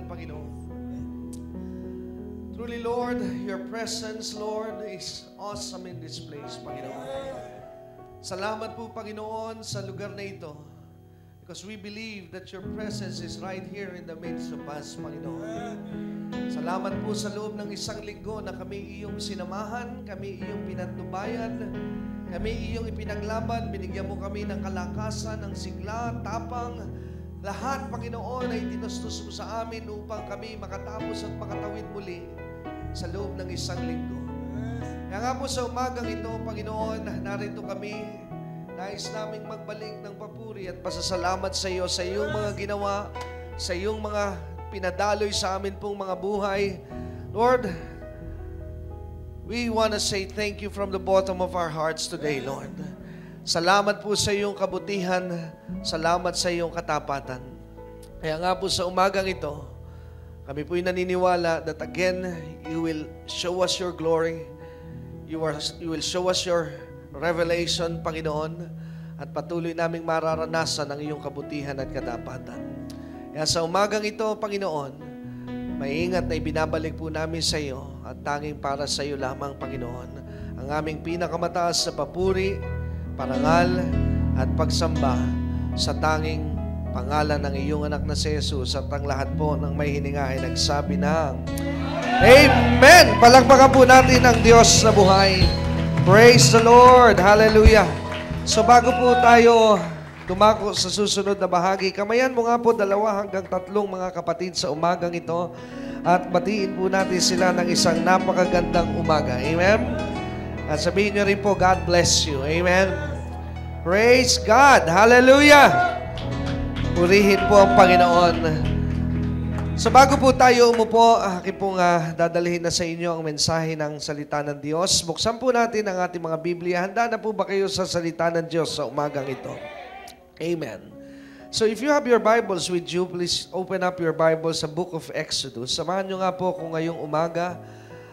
pangalan, Panginoon. Truly, Lord, your presence, Lord, is awesome in this place, Panginoon. Salamat po, Panginoon, sa lugar na ito. Because we believe that your presence is right here in the midst of us, Panginoon. Salamat po sa loob ng isang linggo na kami iyong sinamahan, kami iyong pinagnubayan, kami iyong ipinaglaban, binigyan mo kami ng kalakasan, ng sigla, tapang, lahat, Panginoon, ay tinustos mo sa amin upang kami makatapos at makatawid muli sa loob ng isang linggo. Kaya nga po sa umagang ito, Panginoon, narito kami. Nais naming magbalik ng papuri at pasasalamat sa iyo sa iyong mga ginawa, sa iyong mga pinadaloy sa amin pong mga buhay. Lord, we want to say thank you from the bottom of our hearts today, Lord. Salamat po sa iyong kabutihan, salamat sa iyong katapatan. Kaya nga po sa umagang ito, kami po'y naniniwala that again, you will show us your glory, you will show us your revelation, Panginoon, at patuloy naming mararanasan ang iyong kabutihan at katapatan. Kaya sa umagang ito, Panginoon, maingat na ibinabalik po namin sa iyo at tanging para sa iyo lamang, Panginoon, ang aming pinakamataas sa papuri, parangal at pagsamba sa tanging pangalan ng iyong anak na si Jesus at ang lahat po ng may hininga ay nagsabi ng Amen! Palakpakan po natin ang Diyos na buhay. Praise the Lord! Hallelujah! So bago po tayo dumako sa susunod na bahagi, kamayan mo nga po 2 hanggang 3 mga kapatid sa umagang ito at batiin po natin sila ng isang napakagandang umaga. Amen? At sabihin nyo rin po, God bless you. Amen? Praise God! Hallelujah! Purihin po ang Panginoon. So bago po tayo umupo, akin pong dadalhin na sa inyo ang mensahe ng salita ng Diyos. Buksan po natin ang ating mga Biblia. Handa na po ba kayo sa salita ng Diyos sa umagang ito? Amen. So if you have your Bibles with you, please open up your Bibles sa Book of Exodus. Samahan nyo nga po kung ngayong umaga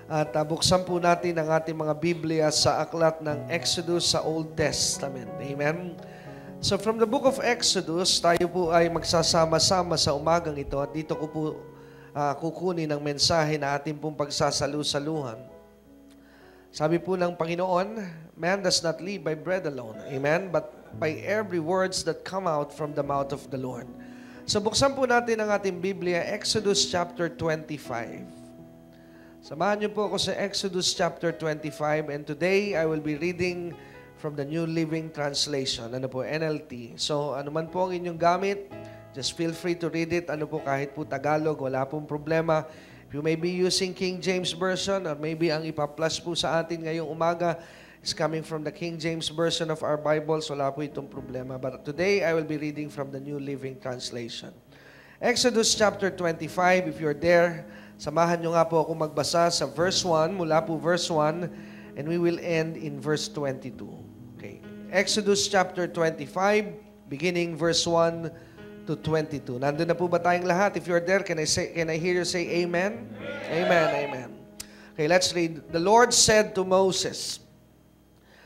at buksan po natin ang ating mga Biblia sa aklat ng Exodus sa Old Testament. Amen. So from the book of Exodus, tayo po ay magsasama-sama sa umagang ito at dito ko po kukunin ang mensahe na ating pong pagsasalu-saluhan. Sabi po ng Panginoon, man does not live by bread alone, amen, but by every words that come out from the mouth of the Lord. So buksan po natin ang ating Biblia, Exodus chapter 25. Samahan niyo po ako sa Exodus chapter 25 and today I will be reading from the New Living Translation. Ano po? NLT. So, ano man po ang inyong gamit, just feel free to read it. Ano po, kahit po Tagalog, wala pong problema. If you may be using King James Version or maybe ang ipa-plus po sa atin ngayong umaga is coming from the King James Version of our Bibles, wala po itong problema. But today, I will be reading from the New Living Translation. Exodus chapter 25, if you're there, samahan nyo nga po ako magbasa sa verse 1, mula po verse 1, and we will end in verse 22. Okay. Exodus chapter 25, beginning verse 1 to 22. Nandun na po ba tayong lahat? If you're there, can I hear you say amen? Amen, amen. Okay, let's read. The Lord said to Moses,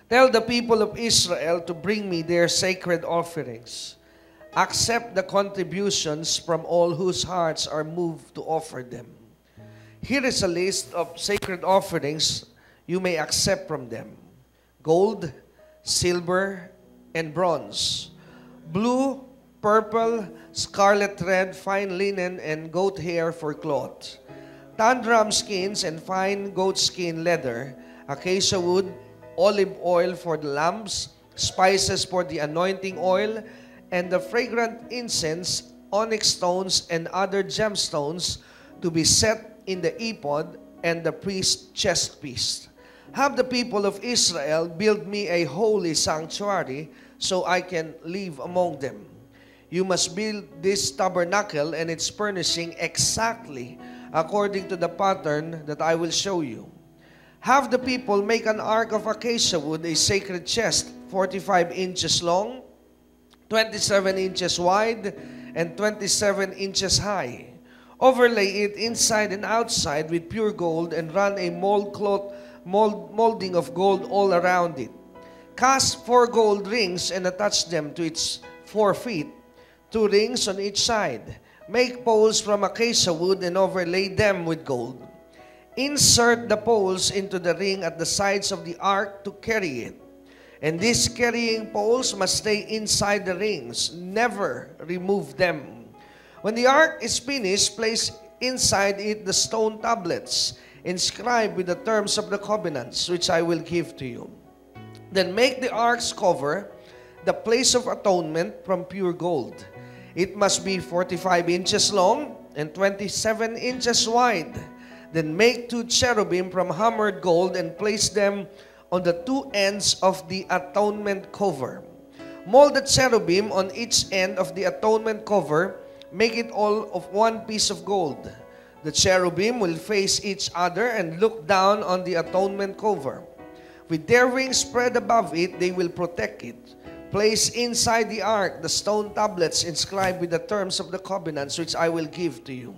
tell the people of Israel to bring me their sacred offerings. Accept the contributions from all whose hearts are moved to offer them. Here is a list of sacred offerings you may accept from them: gold, silver, and bronze, blue, purple, scarlet red, fine linen, and goat hair for cloth, tanned ram skins and fine goat skin leather, acacia wood, olive oil for the lamps, spices for the anointing oil, and the fragrant incense, onyx stones, and other gemstones to be set in the ephod and the priest's chest piece. Have the people of Israel build me a holy sanctuary so I can live among them. You must build this tabernacle and its furnishing exactly according to the pattern that I will show you. Have the people make an ark of acacia wood, a sacred chest, 45 inches long, 27 inches wide, and 27 inches high. Overlay it inside and outside with pure gold and run a molding of gold all around it. Cast 4 gold rings and attach them to its 4 feet, 2 rings on each side. Make poles from acacia wood and overlay them with gold. Insert the poles into the ring at the sides of the ark to carry it. And these carrying poles must stay inside the rings. Never remove them. When the ark is finished, place inside it the stone tablets, inscribed with the terms of the covenants, which I will give to you. Then make the ark's cover, the place of atonement, from pure gold. It must be 45 inches long and 27 inches wide. Then make 2 cherubim from hammered gold and place them on the 2 ends of the atonement cover. Mold the cherubim on each end of the atonement cover. Make it all of 1 piece of gold. The cherubim will face each other and look down on the atonement cover. With their wings spread above it, they will protect it. Place inside the ark the stone tablets inscribed with the terms of the covenants, which I will give to you.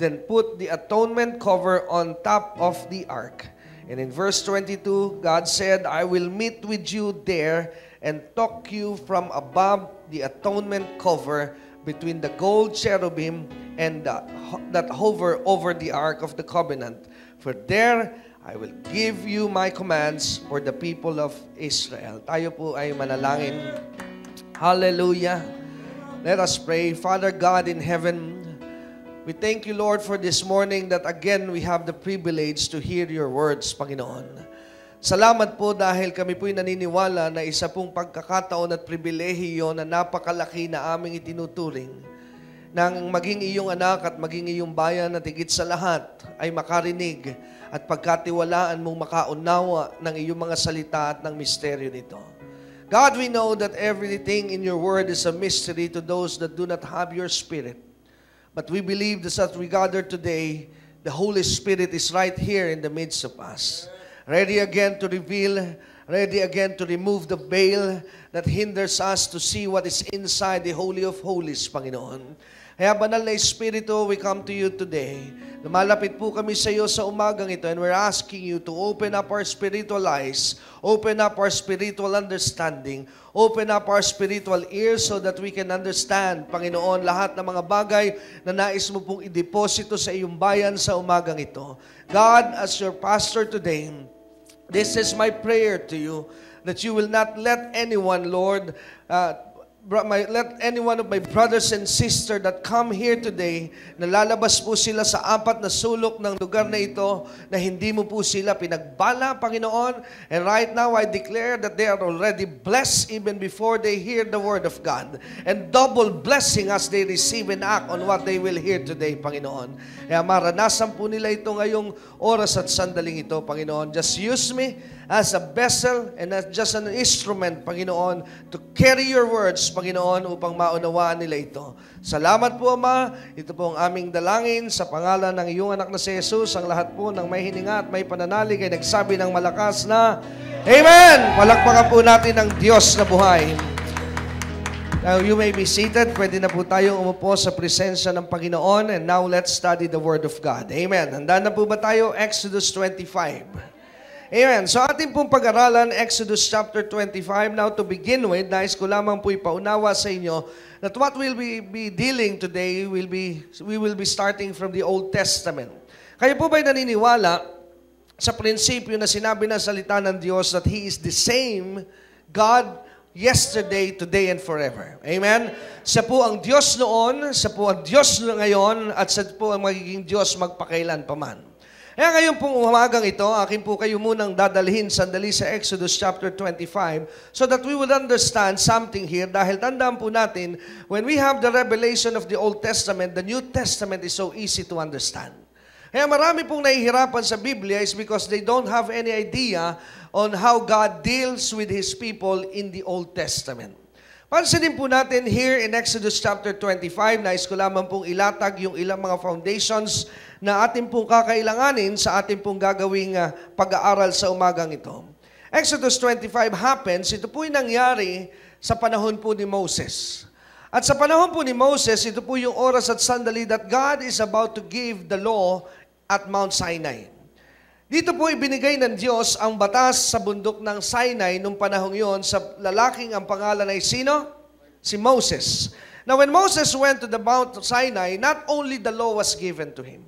Then put the atonement cover on top of the ark. And in verse 22, God said, I will meet with you there and talk you from above the atonement cover between the gold cherubim and that hover over the ark of the covenant. For there I will give you my commands for the people of Israel. Tayo po ay manalangin. Hallelujah. Let us pray. Father God in heaven, we thank you, Lord, for this morning that again we have the privilege to hear your words, Panginoon. Salamat po dahil kami po'y naniniwala na isa pong pagkakataon at pribilehiyo na napakalaki na aming itinuturing nang maging iyong anak at maging iyong bayan at higit sa lahat ay makarinig at pagkatiwalaan mong makaunawa ng iyong mga salita at ng misteryo nito. God, we know that everything in your word is a mystery to those that do not have your Spirit. But we believe that as we gather today, the Holy Spirit is right here in the midst of us. Ready again to reveal, ready again to remove the veil that hinders us to see what is inside the Holy of Holies, Panginoon. Kaya banal na Espiritu, we come to you today. Lumalapit po kami sa iyo sa umagang ito and we're asking you to open up our spiritual eyes, open up our spiritual understanding, open up our spiritual ears so that we can understand, Panginoon, lahat ng mga bagay na nais mo pong ideposito sa iyong bayan sa umagang ito. God, as your pastor today, this is my prayer to you, that you will not let anyone, Lord, let any one of my brothers and sisters that come here today, na lalabas po sila sa 4 na sulok ng lugar na ito, na hindi mo po sila pinagbala, Panginoon. And right now, I declare that they are already blessed even before they hear the word of God. And double blessing as they receive and act on what they will hear today, Panginoon. Kaya maranasan po nila ito ngayong oras at sandaling ito, Panginoon. Just use me as a vessel and as just an instrument, Panginoon, to carry your words, Panginoon, upang maunawaan nila ito. Salamat po, Ama. Ito po ang aming dalangin sa pangalan ng iyong anak na si Jesus. Ang lahat po ng may hininga at may pananalig ay nagsabi ng malakas na Amen! Palakpakan po natin ang Diyos na buhay. Now, you may be seated. Pwede na po tayo umupo sa presensya ng Panginoon. And now, let's study the Word of God. Amen. Handa na po ba tayo? Exodus 25. Amen. So ating pong pag-aralan, Exodus chapter 25. Now to begin with, nais ko lamang po ipaunawa sa inyo that what we'll be dealing today, we will be starting from the Old Testament. Kayo po ba'y naniniwala sa prinsipyo na sinabi ng salita ng Diyos that He is the same God yesterday, today, and forever? Amen? Siya po ang Diyos noon, siya po ang Diyos ngayon, at siya po ang magiging Diyos magpakailan paman. Kaya ngayon pong umagang ito, akin po kayo munang dadalhin sandali sa Exodus chapter 25 so that we would understand something here dahil tandaan po natin, when we have the revelation of the Old Testament, the New Testament is so easy to understand. Kaya marami pong nahihirapan sa Biblia is because they don't have any idea on how God deals with His people in the Old Testament. Pansinin po natin here in Exodus chapter 25, nais ko lamang pong ilatag yung ilang mga foundations na atin pong kakailanganin sa atin pong gagawing pag-aaral sa umagang ito. Exodus 25 happens, ito po'y nangyari sa panahon po ni Moses. At sa panahon po ni Moses, ito po yung oras at sandali that God is about to give the law at Mount Sinai. Dito po ibinigay ng Diyos ang batas sa bundok ng Sinai nung panahong yon sa lalaking ang pangalan ay sino? Si Moses. Now, when Moses went to the Mount Sinai, not only the law was given to him.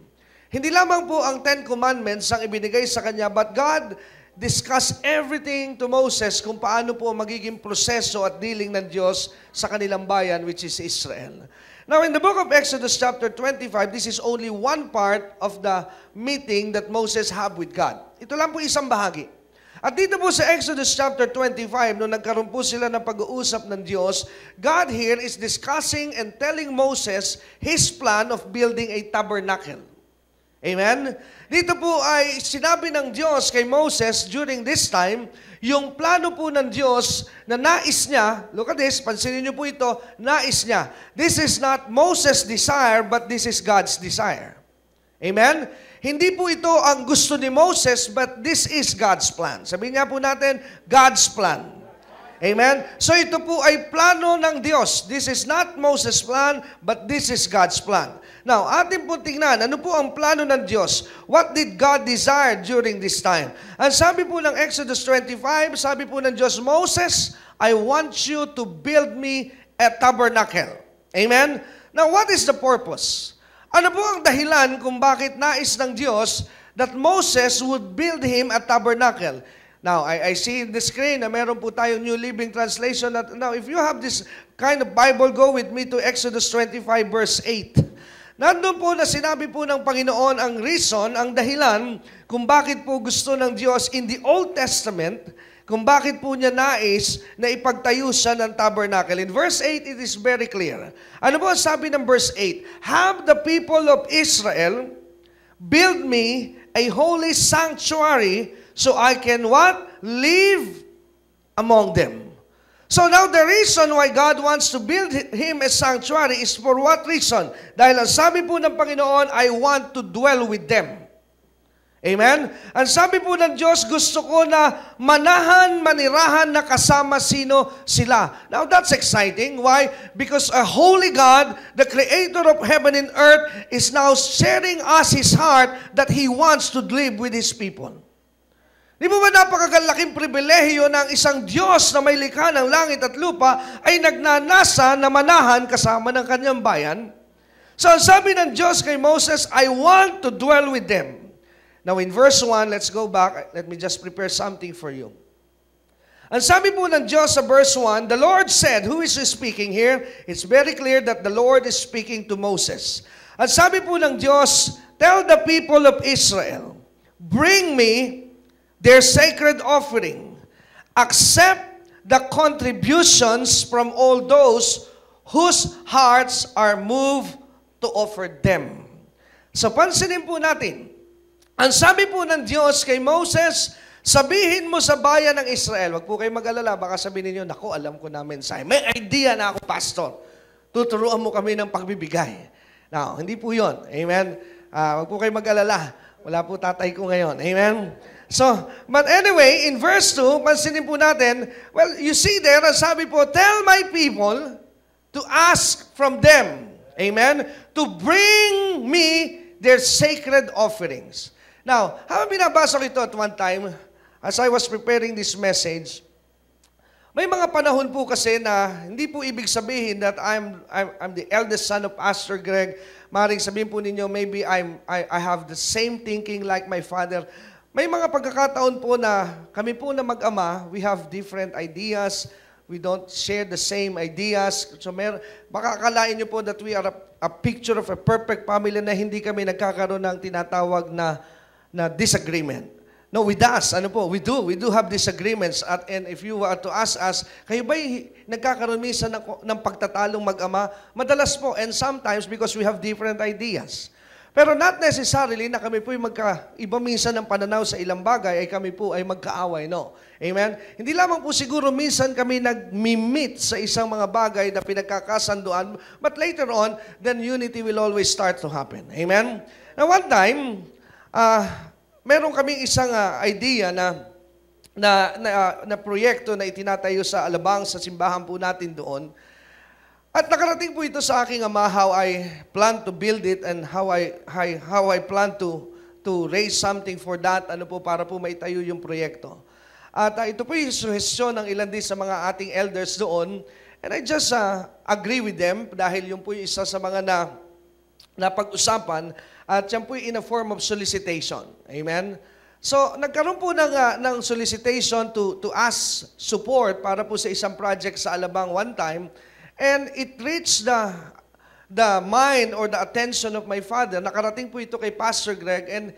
Hindi lamang po ang 10 Commandments ang ibinigay sa kanya, but God discussed everything to Moses kung paano po magiging proseso at dealing ng Diyos sa kanilang bayan, which is Israel. Now, in the book of Exodus chapter 25, this is only one part of the meeting that Moses had with God. Ito lang po isang bahagi. At dito po sa Exodus chapter 25, nung nagkaroon po sila ng pag-uusap ng Diyos, God here is discussing and telling Moses his plan of building a tabernacle. Amen? Dito po ay sinabi ng Diyos kay Moses during this time, yung plano po ng Diyos na nais niya, look at this, pansinin niyo po ito, nais niya. This is not Moses' desire, but this is God's desire. Amen? Hindi po ito ang gusto ni Moses, but this is God's plan. Sabihin nga po natin, God's plan. Amen? So ito po ay plano ng Diyos. This is not Moses' plan, but this is God's plan. Now, atin po tingnan, ano po ang plano ng Diyos? What did God desire during this time? Ang sabi po ng Exodus 25, sabi po ng Diyos, Moses, I want you to build me a tabernacle. Amen? Now, what is the purpose? Ano po ang dahilan kung bakit nais ng Diyos that Moses would build him a tabernacle? Now, I see in the screen na meron po tayong New Living Translation. Now, if you have this kind of Bible, go with me to Exodus 25 verse 8. Nandun po na sinabi po ng Panginoon ang reason, ang dahilan kung bakit po gusto ng Diyos in the Old Testament, kung bakit po niya nais na ipagtayo siya ng tabernacle. In verse 8, it is very clear. Ano po ang sabi ng verse 8? Have the people of Israel build me a holy sanctuary so I can what? Live among them. So now the reason why God wants to build him a sanctuary is for what reason? Dahil ang sabi po ng Panginoon, I want to dwell with them. Amen? Ang sabi po ng Diyos, gusto ko na manahan, manirahan na kasama sino sila. Now that's exciting. Why? Because a holy God, the creator of heaven and earth, is now sharing us His heart that He wants to live with His people. Di ba napakagalaking pribilehiyo ng isang Diyos na may likha ng langit at lupa ay nagnanasa na manahan kasama ng kanyang bayan? So ang sabi ng Diyos kay Moses, I want to dwell with them. Now in verse 1, let's go back. Let me just prepare something for you. Ang sabi po ng Diyos sa verse 1, the Lord said, who is speaking here? It's very clear that the Lord is speaking to Moses. Ang sabi po ng Diyos, tell the people of Israel, bring me their sacred offering. Accept the contributions from all those whose hearts are moved to offer them. So pansinin po natin, ang sabi po ng Diyos kay Moses, sabihin mo sa bayan ng Israel, wag po kayo mag-alala, baka sabihin ninyo, naku, alam ko na mensahe. May idea na ako, pastor. Tuturuan mo kami ng pagbibigay. Now, hindi po yun. Amen? Wag po kayo mag-alala. Wala po tatay ko ngayon. Amen? So, but anyway, in verse 2, pansinin po natin, well, you see there, sabi po, tell my people to ask from them, amen, to bring me their sacred offerings. Now, habang binabasa ko ito at one time, as I was preparing this message, may mga panahon po kasi na hindi po ibig sabihin that I'm the eldest son of Pastor Greg. Maring sabihin po ninyo, maybe I have the same thinking like my father. May mga pagkakataon po na kami po na mag-ama, we have different ideas, we don't share the same ideas. So baka akalain niyo po that we are a picture of a perfect family na hindi kami nagkakaroon ng tinatawag na disagreement. No, with us, ano po, we do have disagreements. And if you were to ask us, kayo ba'y nagkakaroon minsan ng pagtatalong mag-ama? Madalas po, and sometimes because we have different ideas. Pero not necessarily na kami po ay iba minsan ng pananaw sa ilang bagay ay kami po ay magkaaway, no? Amen? Hindi lamang po siguro minsan kami nag-meet sa isang mga bagay na pinagkakasanduan, but later on, then unity will always start to happen. Amen? Now one time, meron kaming isang idea na proyekto na itinatayo sa Alabang, sa simbahan po natin doon. At nakarating po ito sa aking ama, how I plan to build it and how I plan to raise something for that, ano po, para po maitayo yung proyekto. At ito po yung suhestyon ng ilan din sa mga ating elders doon. And I just agree with them dahil yung po yung isa sa mga napag-usapan at yan po yung in a form of solicitation. Amen? So, nagkaroon po ng solicitation to ask support para po sa isang project sa Alabang one time. And it reached the mind or the attention of my father. Nakarating po ito kay Pastor Greg and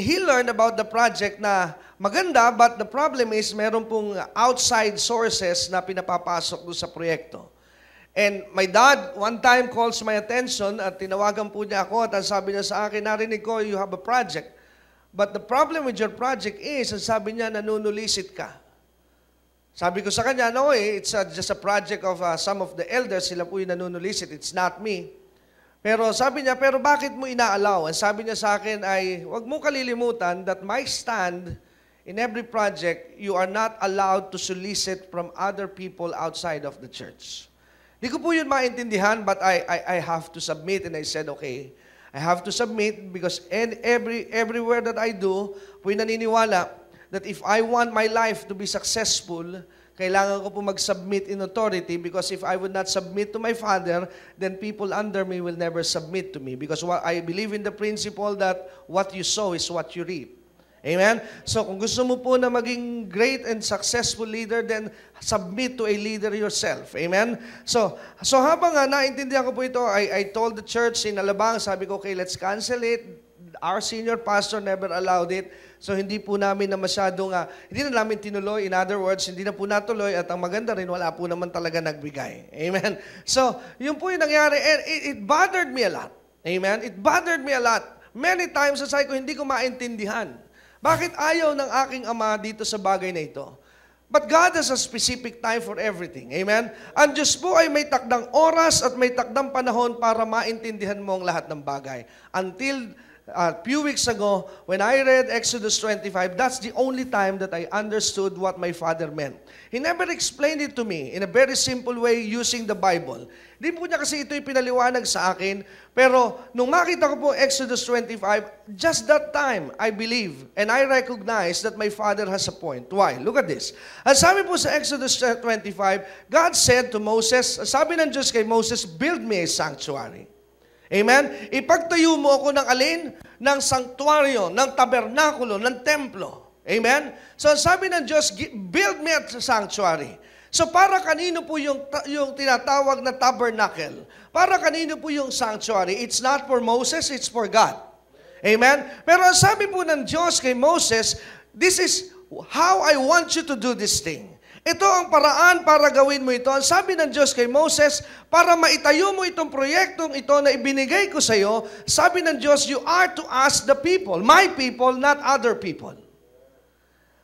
he learned about the project na maganda, but the problem is meron pong outside sources na pinapapasok doon sa proyekto. And my dad one time calls my attention at tinawagan po niya ako at ang sabi niya sa akin, narinig ko, you have a project. But the problem with your project is, ang sabi niya, nanunulisit ka. Sabi ko sa kanya, no, it's just a project of some of the elders, sila po yung nanunulisit, it's not me. Pero sabi niya, pero bakit mo inaalaw? Ang sabi niya sa akin ay, huwag mo kalilimutan that my stand in every project, you are not allowed to solicit from other people outside of the church. Di ko po yun maintindihan, but I have to submit. And I said, okay, I have to submit because everywhere that I do, po naniniwala that if I want my life to be successful, kailangan ko po mag-submit in authority because if I would not submit to my Father, then people under me will never submit to me because I believe in the principle that what you sow is what you reap. Amen? So kung gusto mo po na maging great and successful leader, then submit to a leader yourself. Amen? So habang naintindihan ko po ito, I told the church in Alabang, sabi ko, okay, let's cancel it. Our senior pastor never allowed it. So hindi po namin na masyadong, hindi na namin tinuloy. In other words, hindi na po natuloy at ang maganda rin, wala po naman talaga nagbigay. Amen? So, yun po yung nangyari. And it bothered me a lot. Amen? It bothered me a lot. Many times, sa ko, hindi ko maintindihan. Bakit ayaw ng aking ama dito sa bagay na ito? But God has a specific time for everything. Amen? Ang Diyos po ay may takdang oras at may takdang panahon para maintindihan mo ang lahat ng bagay. Until a few weeks ago, when I read Exodus 25, that's the only time that I understood what my father meant. He never explained it to me in a very simple way using the Bible. Di po niya kasi ito'y pinaliwanag sa akin, pero nung makita ko po Exodus 25, just that time, I believe, and I recognize that my father has a point. Why? Look at this. Ang sabi po sa Exodus 25, God said to Moses, sabi ng Diyos kay Moses, build me a sanctuary. Amen? Ipagtayo mo ako ng alin? Ng sanktuaryo, ng tabernakulo, ng templo. Amen? So sabi ng Diyos, build me a sanctuary. So para kanino po yung tinatawag na tabernacle? Para kanino po yung sanctuary? It's not for Moses, it's for God. Amen? Pero ang sabi po ng Diyos kay Moses, this is how I want you to do this thing. Ito ang paraan para gawin mo ito. Ang sabi ng Diyos kay Moses, para maitayo mo itong proyektong ito na ibinigay ko sa iyo, sabi ng Diyos, you are to ask the people, my people, not other people.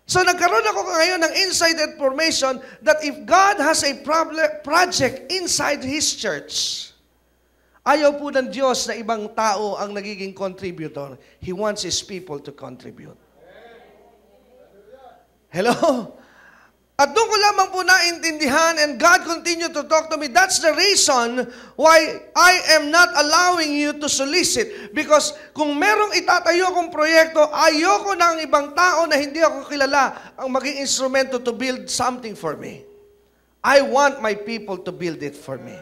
So nagkaroon ako ngayon ng inside information that if God has a project inside His church, ayaw po ng Diyos na ibang tao ang nagiging contributor. He wants His people to contribute. Hello? At doon ko lamang po naintindihan and God continued to talk to me. That's the reason why I am not allowing you to solicit. Because kung merong itatayo akong proyekto, ayoko ng ibang tao na hindi ako kilala ang maging instrumento to build something for me. I want my people to build it for me.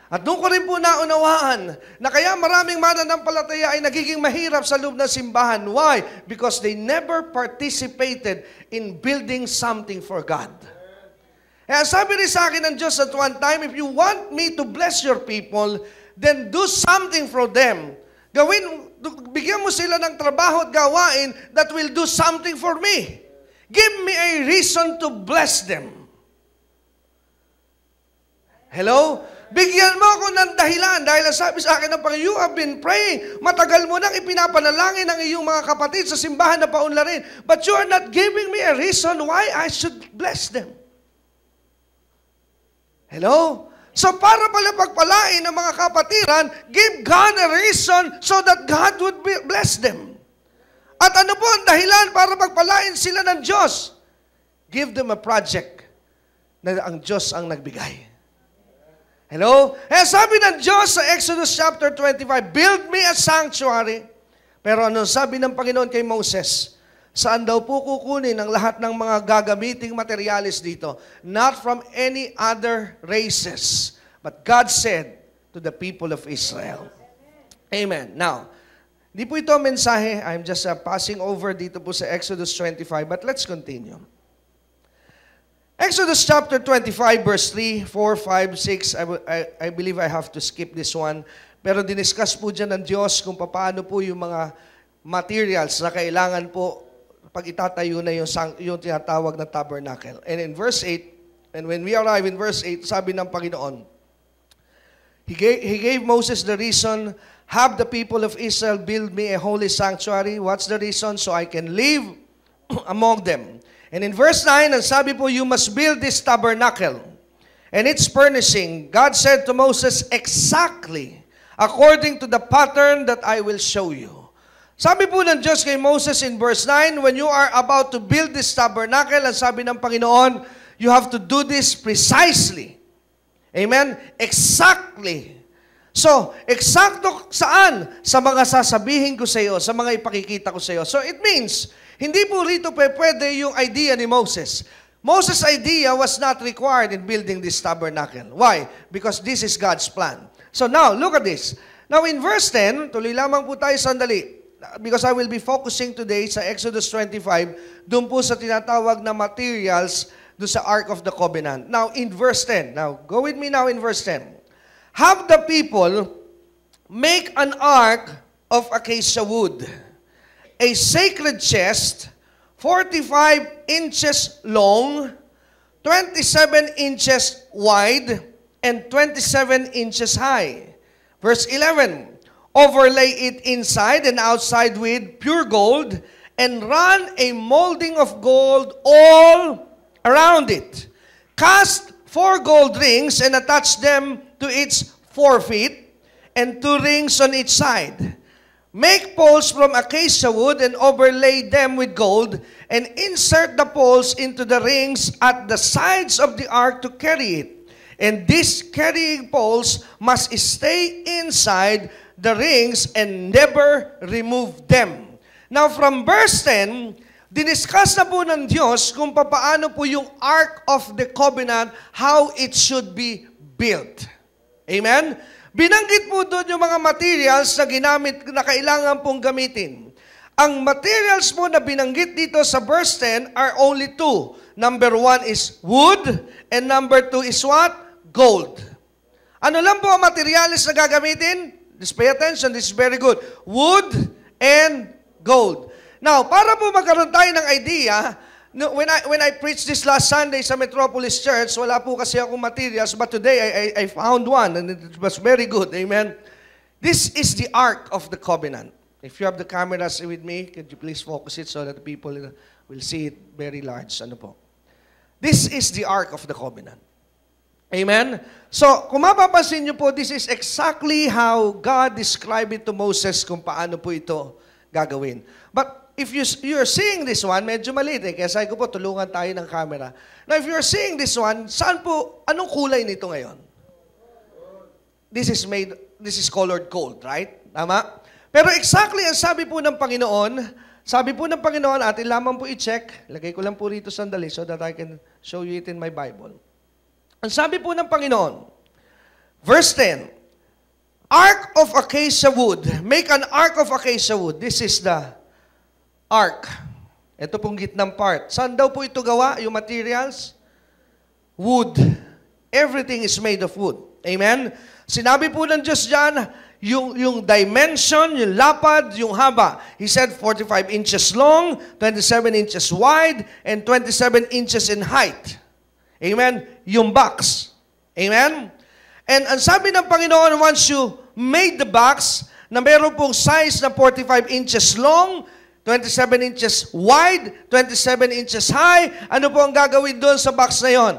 At doon ko rin po naunawaan na kaya maraming mananampalataya ay nagiging mahirap sa loob ng simbahan. Why? Because they never participated in building something for God. Kaya sabi rin sa akin ng Diyos at one time, if you want me to bless your people, then do something for them. Bigyan mo sila ng trabaho at gawain that will do something for me. Give me a reason to bless them. Hello? Bigyan mo ako ng dahilan dahil sabi sa akin ng Panginoon, you have been praying. Matagal mo nang ipinapanalangin ang iyong mga kapatid sa simbahan na paunlarin. But you are not giving me a reason why I should bless them. Hello? So para pala pagpalain ng mga kapatiran, give God a reason so that God would bless them. At ano po ang dahilan para pagpalain sila ng Diyos? Give them a project na ang Diyos ang nagbigay. Hello? Sabi ng Diyos sa Exodus chapter 25, build me a sanctuary. Pero ano sabi ng Panginoon kay Moses? Saan daw po kukunin ang lahat ng mga gagamiting materialis dito? Not from any other races, but God said to the people of Israel. Amen. Now, di po ito mensahe. I'm just passing over dito po sa Exodus 25, but let's continue. Exodus chapter 25, verse 3, 4, 5, 6. I believe I have to skip this one. Pero diniscuss po dyan ng Diyos kung paano po yung mga materials na kailangan po pag itatayo na yung tinatawag na tabernacle. And in verse 8, and when we arrive in verse 8, sabi ng Panginoon, He gave Moses the reason, have the people of Israel build me a holy sanctuary. What's the reason? So I can live among them. And in verse 9, ang sabi po, you must build this tabernacle and its furnishing. God said to Moses, exactly according to the pattern that I will show you. Sabi po ng Diyos kay Moses in verse 9, when you are about to build this tabernacle, ang sabi ng Panginoon, you have to do this precisely. Amen? Exactly. So, eksakto saan? Sa mga sasabihin ko sa iyo, sa mga ipakikita ko sa iyo. So, it means, hindi po rito pwede yung idea ni Moses. Moses' idea was not required in building this tabernacle. Why? Because this is God's plan. So now, look at this. Now, in verse 10, tuloy lamang po tayo sandali. Because I will be focusing today sa Exodus 25, doon po sa tinatawag na materials doon sa Ark of the Covenant. Now, in verse 10. Now, go with me now in verse 10. Have the people make an ark of acacia wood, a sacred chest, 45 inches long, 27 inches wide, and 27 inches high. Verse 11, overlay it inside and outside with pure gold, and run a molding of gold all around it. Cast 4 gold rings and attach them to its 4 feet, and 2 rings on each side. Make poles from acacia wood and overlay them with gold, and insert the poles into the rings at the sides of the ark to carry it. And these carrying poles must stay inside the rings and never remove them. Now from verse 10, diniscuss na po ng Diyos kung paano po yung Ark of the Covenant, how it should be built. Amen? Binanggit po doon yung mga materials na ginamit, na kailangan pong gamitin. Ang materials po na binanggit dito sa verse 10 are only 2. Number 1 is wood, and number 2 is what? Gold. Ano lang po ang materials na gagamitin? Just pay attention, this is very good. Wood and gold. Now, para po magkaroon tayo ng idea, when I preached this last Sunday sa Metropolis Church, wala po kasi akong materials, but today I found one, and it was very good. Amen? This is the Ark of the Covenant. If you have the cameras with me, could you please focus it so that the people will see it very large. Ano po? This is the Ark of the Covenant. Amen? So, kung mapapansin niyo po, this is exactly how God described it to Moses kung paano po ito gagawin. But if you're seeing this one, medyo maliit eh. Kaya sabi ko po, tulungan tayo ng camera. Now, if you're seeing this one, saan po, anong kulay nito ngayon? This is colored gold, right? Tama? Pero exactly ang sabi po ng Panginoon, atin lamang po i-check. Lagay ko lang po rito sandali so that I can show you it in my Bible. Ang sabi po ng Panginoon, verse 10, Ark of acacia wood. Make an ark of acacia wood. This is the ark. Ito pong gitnang part. Saan daw po ito gawa, yung materials? Wood. Everything is made of wood. Amen? Sinabi po ng Diyos dyan, yung dimension, yung lapad, yung haba. He said 45 inches long, 27 inches wide, and 27 inches in height. Amen? Yung box. Amen? And ang sabi ng Panginoon, once you made the box, na meron pong size na 45 inches long, 27 inches wide, 27 inches high, ano po ang gagawin doon sa box na yon?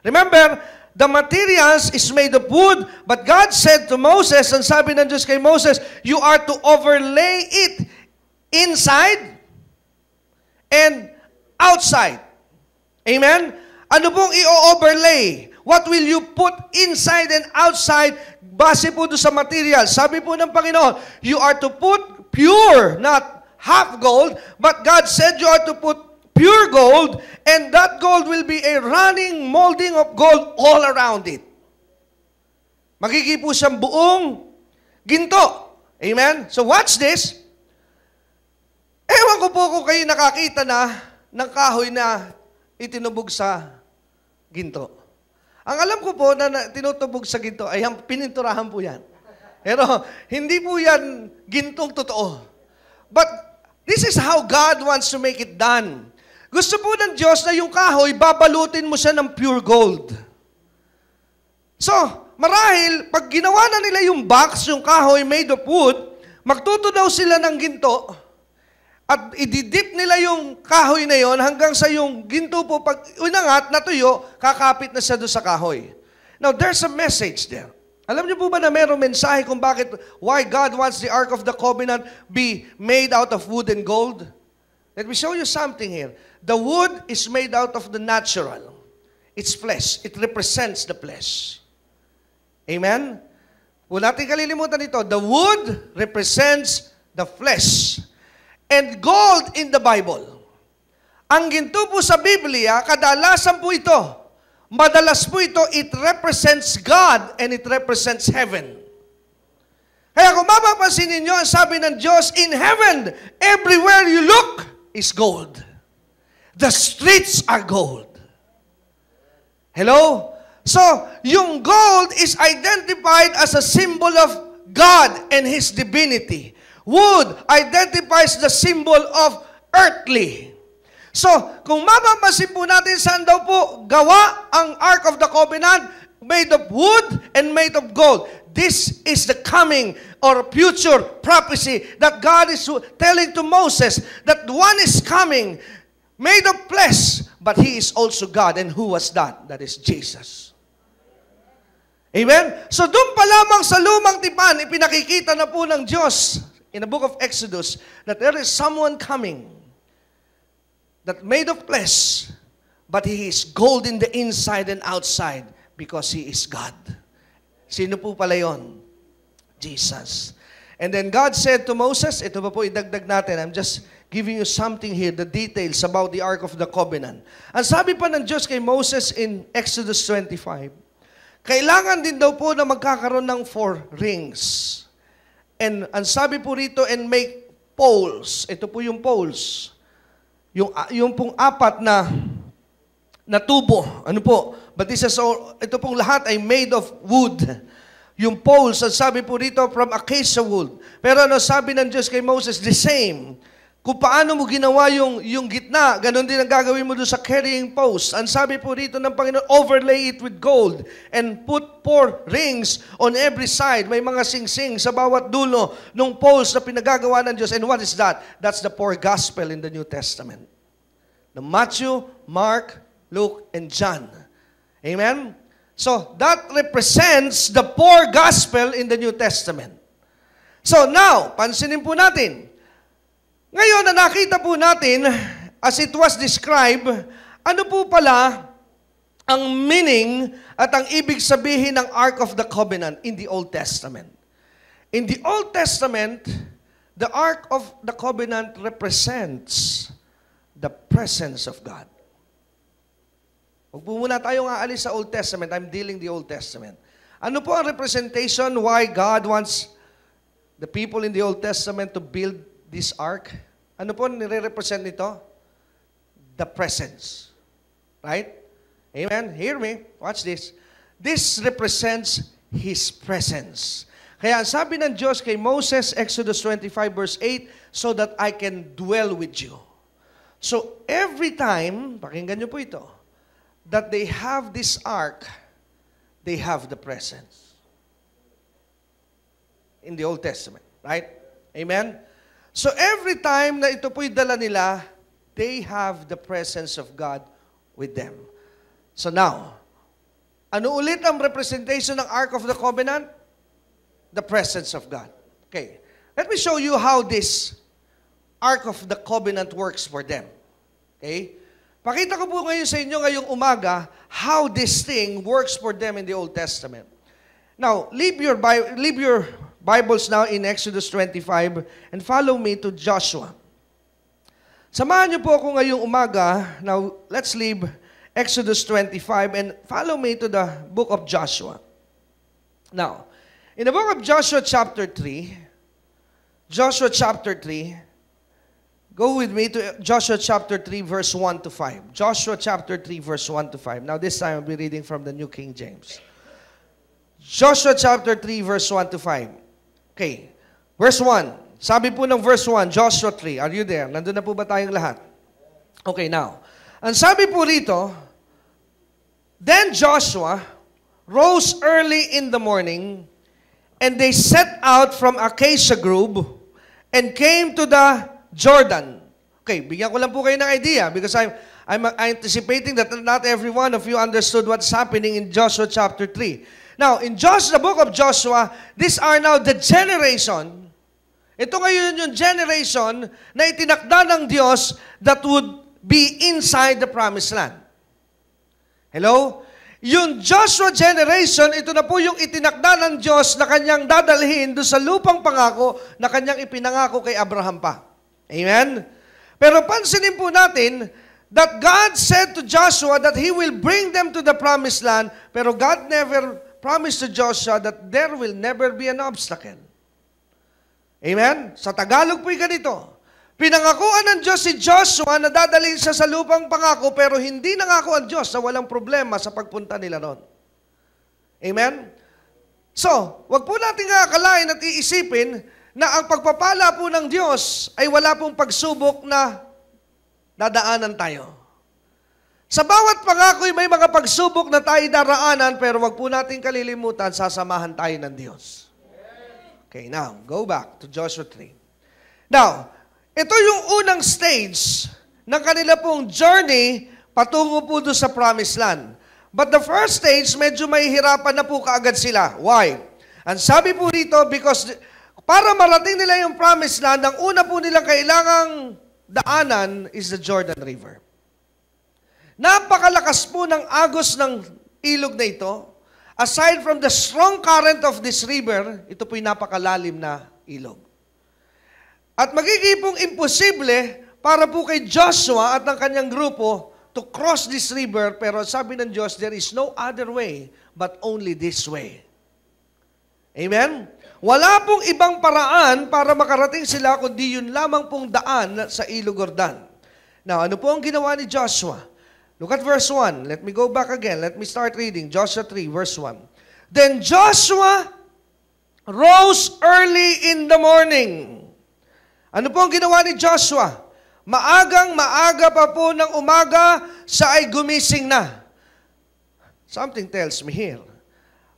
Remember, the materials is made of wood, but God said to Moses, ang sabi ng Diyos kay Moses, you are to overlay it inside and outside. Amen? Ano pong i-overlay? What will you put inside and outside base po doon sa material? Sabi po ng Panginoon, you are to put pure, not half gold, but God said you are to put pure gold, and that gold will be a running molding of gold all around it. Magiging po siyang buong ginto. Amen? So watch this. Ewan ko po kung kayo nakakita na ng kahoy na itinubog sa ginto. Ang alam ko po na tinutubog sa ginto ay ang pininturahan po yan. Pero hindi po yan gintong totoo. But this is how God wants to make it done. Gusto po ng Diyos na yung kahoy, babalutin mo siya ng pure gold. So, marahil, pag ginawa na nila yung box, yung kahoy made of wood, magtutunaw sila ng ginto, at ididip nila yung kahoy na yon hanggang sa yung ginto po, pag unangat, natuyo, kakapit na siya doon sa kahoy. Now, there's a message there. Alam niyo po ba na mayroong mensahe kung bakit, why God wants the Ark of the Covenant be made out of wood and gold? Let me show you something here. The wood is made out of the natural. It's flesh. It represents the flesh. Amen? Huwag natin kalilimutan ito. The wood represents the flesh. And gold in the Bible. Ang ginto po sa Biblia, kadalasan po ito. Madalas po ito, it represents God and it represents heaven. Kaya kung mapapansin ninyo, ang sabi ng Diyos, in heaven, everywhere you look is gold. The streets are gold. Hello? So, yung gold is identified as a symbol of God and His divinity. Wood identifies the symbol of earthly. So, kung mapapansin po natin saan daw po gawa ang Ark of the Covenant, made of wood and made of gold. This is the coming or future prophecy that God is telling to Moses that one is coming, made of flesh, but He is also God. And who was that? That is Jesus. Amen? So doon pa lamang sa lumang tipan, ipinakikita na po ng Diyos in the book of Exodus that there is someone coming that made of flesh, but He is gold in the inside and outside because He is God. Sino po pala yun? Jesus. And then God said to Moses, ito pa po idagdag natin, I'm just giving you something here, the details about the Ark of the Covenant. Ang sabi pa ng Diyos kay Moses in Exodus 25, kailangan din daw po na magkakaroon ng 4 rings. And ang sabi po rito, and make poles. Ito po yung poles. Yung pong 4 na tubo. Ano po? But this is all, ito pong lahat ay made of wood. Yung poles, ang sabi po rito, from acacia wood. Pero ano sabi ng Diyos kay Moses? The same. Kung paano mo ginawa yung gitna, ganun din ang gagawin mo doon sa carrying post. Ang sabi po rito ng Panginoon, overlay it with gold and put 4 rings on every side. May mga sing-sing sa bawat dulo ng post na pinagagawa ng Diyos. And what is that? That's the 4 gospel in the New Testament. The Matthew, Mark, Luke, and John. Amen? So, that represents the 4 gospel in the New Testament. So, now, pansinin po natin. Ngayon na nakita po natin, as it was described, ano po pala ang meaning at ang ibig sabihin ng Ark of the Covenant in the Old Testament. In the Old Testament, the Ark of the Covenant represents the presence of God. Huwag po muna tayong aalis sa Old Testament. I'm dealing the Old Testament. Ano po ang representation why God wants the people in the Old Testament to build this ark? Ano po nire-represent nito? The presence. Right? Amen? Hear me. Watch this. This represents His presence. Kaya ang sabi ng Diyos kay Moses, Exodus 25 verse 8, so that I can dwell with you. So every time, pakinggan niyo po ito, that they have this ark, they have the presence. In the Old Testament. Right? Amen? So every time na ito po'y dala nila, they have the presence of God with them. So now, ano ulit ang representation ng Ark of the Covenant? The presence of God. Okay. Let me show you how this Ark of the Covenant works for them. Okay? Pakita ko po ngayon sa inyo ngayong umaga how this thing works for them in the Old Testament. Now, leave your Bibles now in Exodus 25 and follow me to Joshua. Samahan niyo po ako ngayong umaga. Now, let's leave Exodus 25 and follow me to the book of Joshua. Now, in the book of Joshua chapter 3, go with me to Joshua chapter 3 verse 1 to 5. Joshua chapter 3 verse 1 to 5. Now this time I'll be reading from the New King James. Joshua chapter 3 verse 1 to 5. Okay, verse 1. Sabi po ng verse 1, Joshua 3. Are you there? Nandun na po ba tayong lahat? Okay, now. Ang sabi po rito, then Joshua rose early in the morning, and they set out from Acacia Grove and came to the Jordan. Okay, bigyan ko lang po kayo ng idea because I'm anticipating that not every one of you understood what's happening in Joshua chapter 3. Now, in the book of Joshua, these are now the generation. Ito ngayon yung generation na itinakda ng Diyos that would be inside the promised land. Hello? Yung Joshua generation, ito na po yung itinakda ng Diyos na kanyang dadalhin doon sa lupang pangako na kanyang ipinangako kay Abraham pa. Amen? Pero pansinin po natin that God said to Joshua that He will bring them to the promised land, pero God never promised to Joshua that there will never be an obstacle. Amen? Sa Tagalog po'y ganito. Pinangakuan ng Diyos si Joshua na dadalhin siya sa lupang pangako, pero hindi nangako ang Diyos na walang problema sa pagpunta nila ron. Amen? So, wag po natin akalain at iisipin na ang pagpapala po ng Diyos ay wala pong pagsubok na dadaanan tayo. Sa bawat pangako may mga pagsubok na tayo daraanan, pero wag po natin kalilimutan, sasamahan tayo ng Diyos. Okay, now, go back to Joshua 3. Now, ito yung unang stage ng kanila pong journey patungo po doon sa promised land. But the first stage, medyo may hirapan na po kaagad sila. Why? Ang sabi po rito, because para marating nila yung promised land, ang una po nilang kailangang daanan is the Jordan River. Napakalakas po ng agos ng ilog na ito. Aside from the strong current of this river, ito po'y napakalalim na ilog. At magiging pong imposible para po kay Joshua at ng kanyang grupo to cross this river, pero sabi ng Diyos, there is no other way but only this way. Amen? Wala pong ibang paraan para makarating sila kundi yun lamang pong daan sa Ilog Jordan. Now, ano po ang ginawa ni Joshua? Look at verse 1. Let me go back again. Let me start reading. Joshua 3, verse 1. Then Joshua rose early in the morning. Ano po ang ginawa ni Joshua? Maagang-maaga pa po ng umaga, siya ay gumising na. Something tells me here.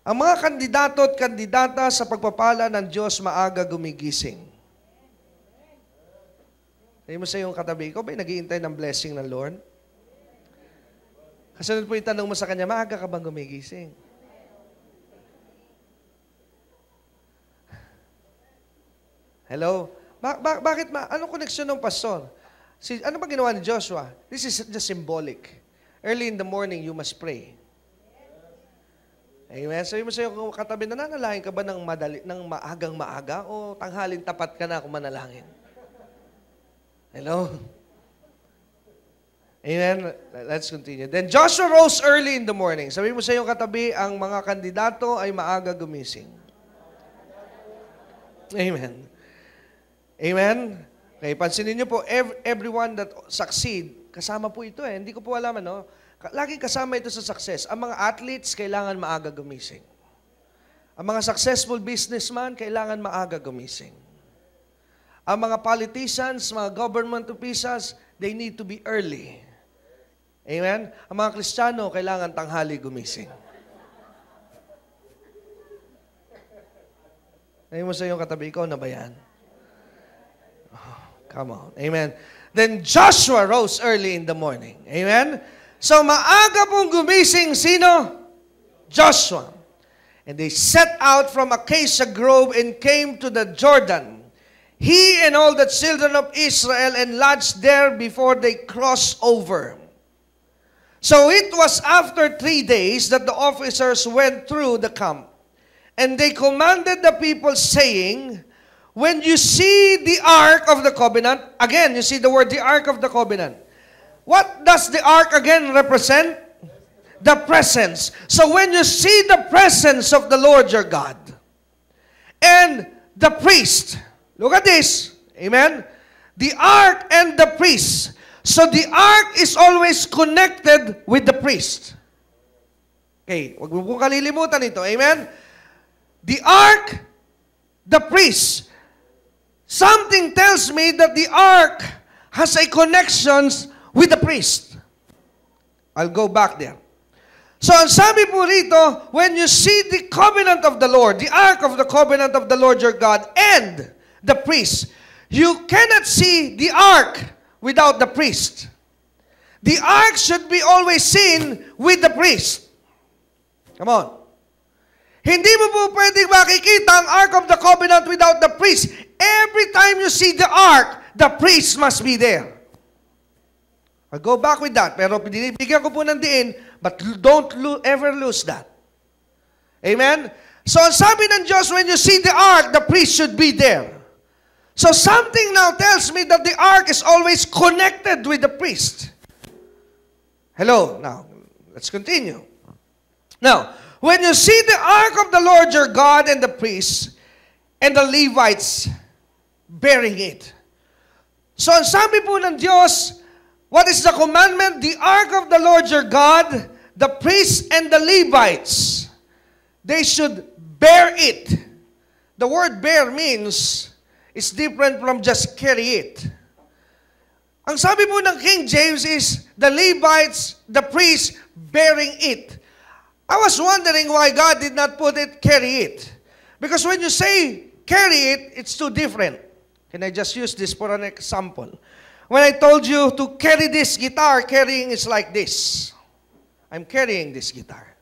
Ang mga kandidato at kandidata sa pagpapala ng Diyos maaga gumigising. Sabi mo sa iyong katabi, ikaw ba'y nag-iintay ng blessing ng Lord? Kasunod po yung tanong mo sa kanya, maaga ka bang gumigising? Hello? Bakit anong koneksyon ng pastor? Ano ba ginawa ni Joshua? This is just symbolic. Early in the morning, you must pray. Amen. Sabi mo sa iyo katabi, nananalangin ka ba ng maagang maaga o tanghalin tapat ka na kung manalangin? Hello? Amen. Let's continue. Then Joshua rose early in the morning. Sabi mo sa iyo katabi, ang mga kandidato ay maaga gumising. Amen. Amen. Okay, pansinin niyo po, everyone that succeed, kasama po ito eh. Hindi ko po alam, ano? Laging kasama ito sa success. Ang mga athletes, kailangan maaga gumising. Ang mga successful businessman, kailangan maaga gumising. Ang mga politicians, mga government officials, they need to be early. Amen? Ang mga Kristiyano, kailangan tanghali gumising. Ayun mo sa iyong katabi, ikaw na ba yan? Oh, come on. Amen. Then Joshua rose early in the morning. Amen? So maaga pong gumising sino? Joshua. And they set out from Acacia Grove and came to the Jordan. He and all the children of Israel and lodged there before they crossed over. So it was after 3 days that the officers went through the camp. And they commanded the people, saying, when you see the Ark of the Covenant, again, you see the word, the Ark of the Covenant. What does the Ark again represent? The presence. So when you see the presence of the Lord your God, and the priest, look at this, amen? The Ark and the priest. So the Ark is always connected with the priest. Okay, huwag mo pong kalilimutan ito, amen? The Ark, the priest. Something tells me that the Ark has a connection with the priest. I'll go back there. So, ang sabi po rito, when you see the covenant of the Lord, the Ark of the covenant of the Lord your God, and the priest, you cannot see the Ark without the priest. The Ark should be always seen with the priest. Come on. Hindi mo po pwedeng makikita ang Ark of the Covenant without the priest. Every time you see the Ark, the priest must be there. I'll go back with that. Pero binibigyan ko po ng diin, but don't ever lose that. Amen? So, ang sabi ng Diyos, when you see the Ark, the priest should be there. So, something now tells me that the Ark is always connected with the priest. Hello? Now, let's continue. Now, when you see the Ark of the Lord your God and the priests and the Levites bearing it. So, ang sabi po ng Diyos, what is the commandment? The Ark of the Lord your God, the priests and the Levites, they should bear it. The word bear means, it's different from just carry it. Ang sabi po ng King James is, the Levites, the priests, bearing it. I was wondering why God did not put it, carry it. Because when you say carry it, it's too different. Can I just use this for an example? When I told you to carry this guitar, carrying is like this. I'm carrying this guitar.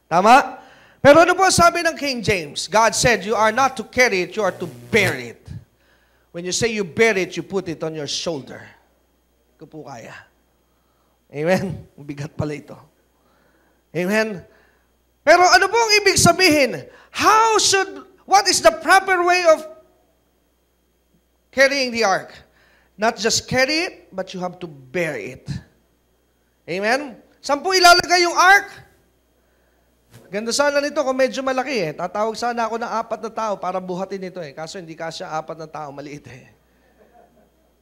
Tama? Pero ano po sabi ng King James? God said, you are not to carry it, you are to bear it. When you say you bear it, you put it on your shoulder. Ito po kaya. Amen? Bigat pala ito. Amen? Pero ano po ang ibig sabihin? What is the proper way of carrying the ark? Not just carry it, but you have to bear it. Amen? Saan po ilalagay yung ark? Ganda sana nito kung medyo malaki eh. Tatawag sana ako ng 4 na tao para buhatin ito eh. Kaso hindi kasya 4 na tao, maliit eh.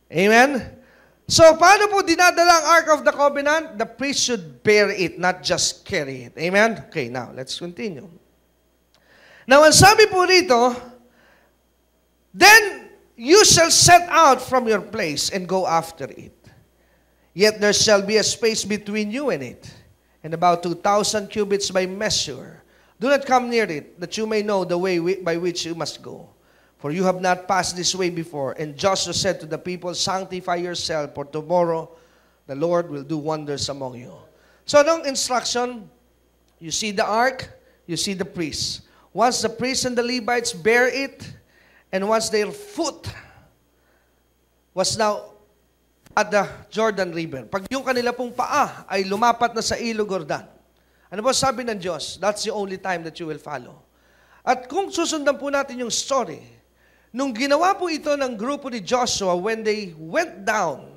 Amen? So, paano po dinadala ang Ark of the Covenant? The priest should bear it, not just carry it. Amen? Okay, now, let's continue. Now, ang sabi po rito, then you shall set out from your place and go after it. Yet there shall be a space between you and it, and about 2,000 cubits by measure. Do not come near it, that you may know the way by which you must go. For you have not passed this way before. And Joshua said to the people, sanctify yourself, for tomorrow the Lord will do wonders among you. So, anong instruction? You see the ark, you see the priests. Once the priests and the Levites bear it, and once their foot was now at the Jordan River, pag yung kanila pong paa ay lumapat na sa Ilog Jordan, ano ba sabi ng Diyos? That's the only time that you will follow. At kung susundan po natin yung story, nung ginawa po ito ng grupo ni Joshua, when they went down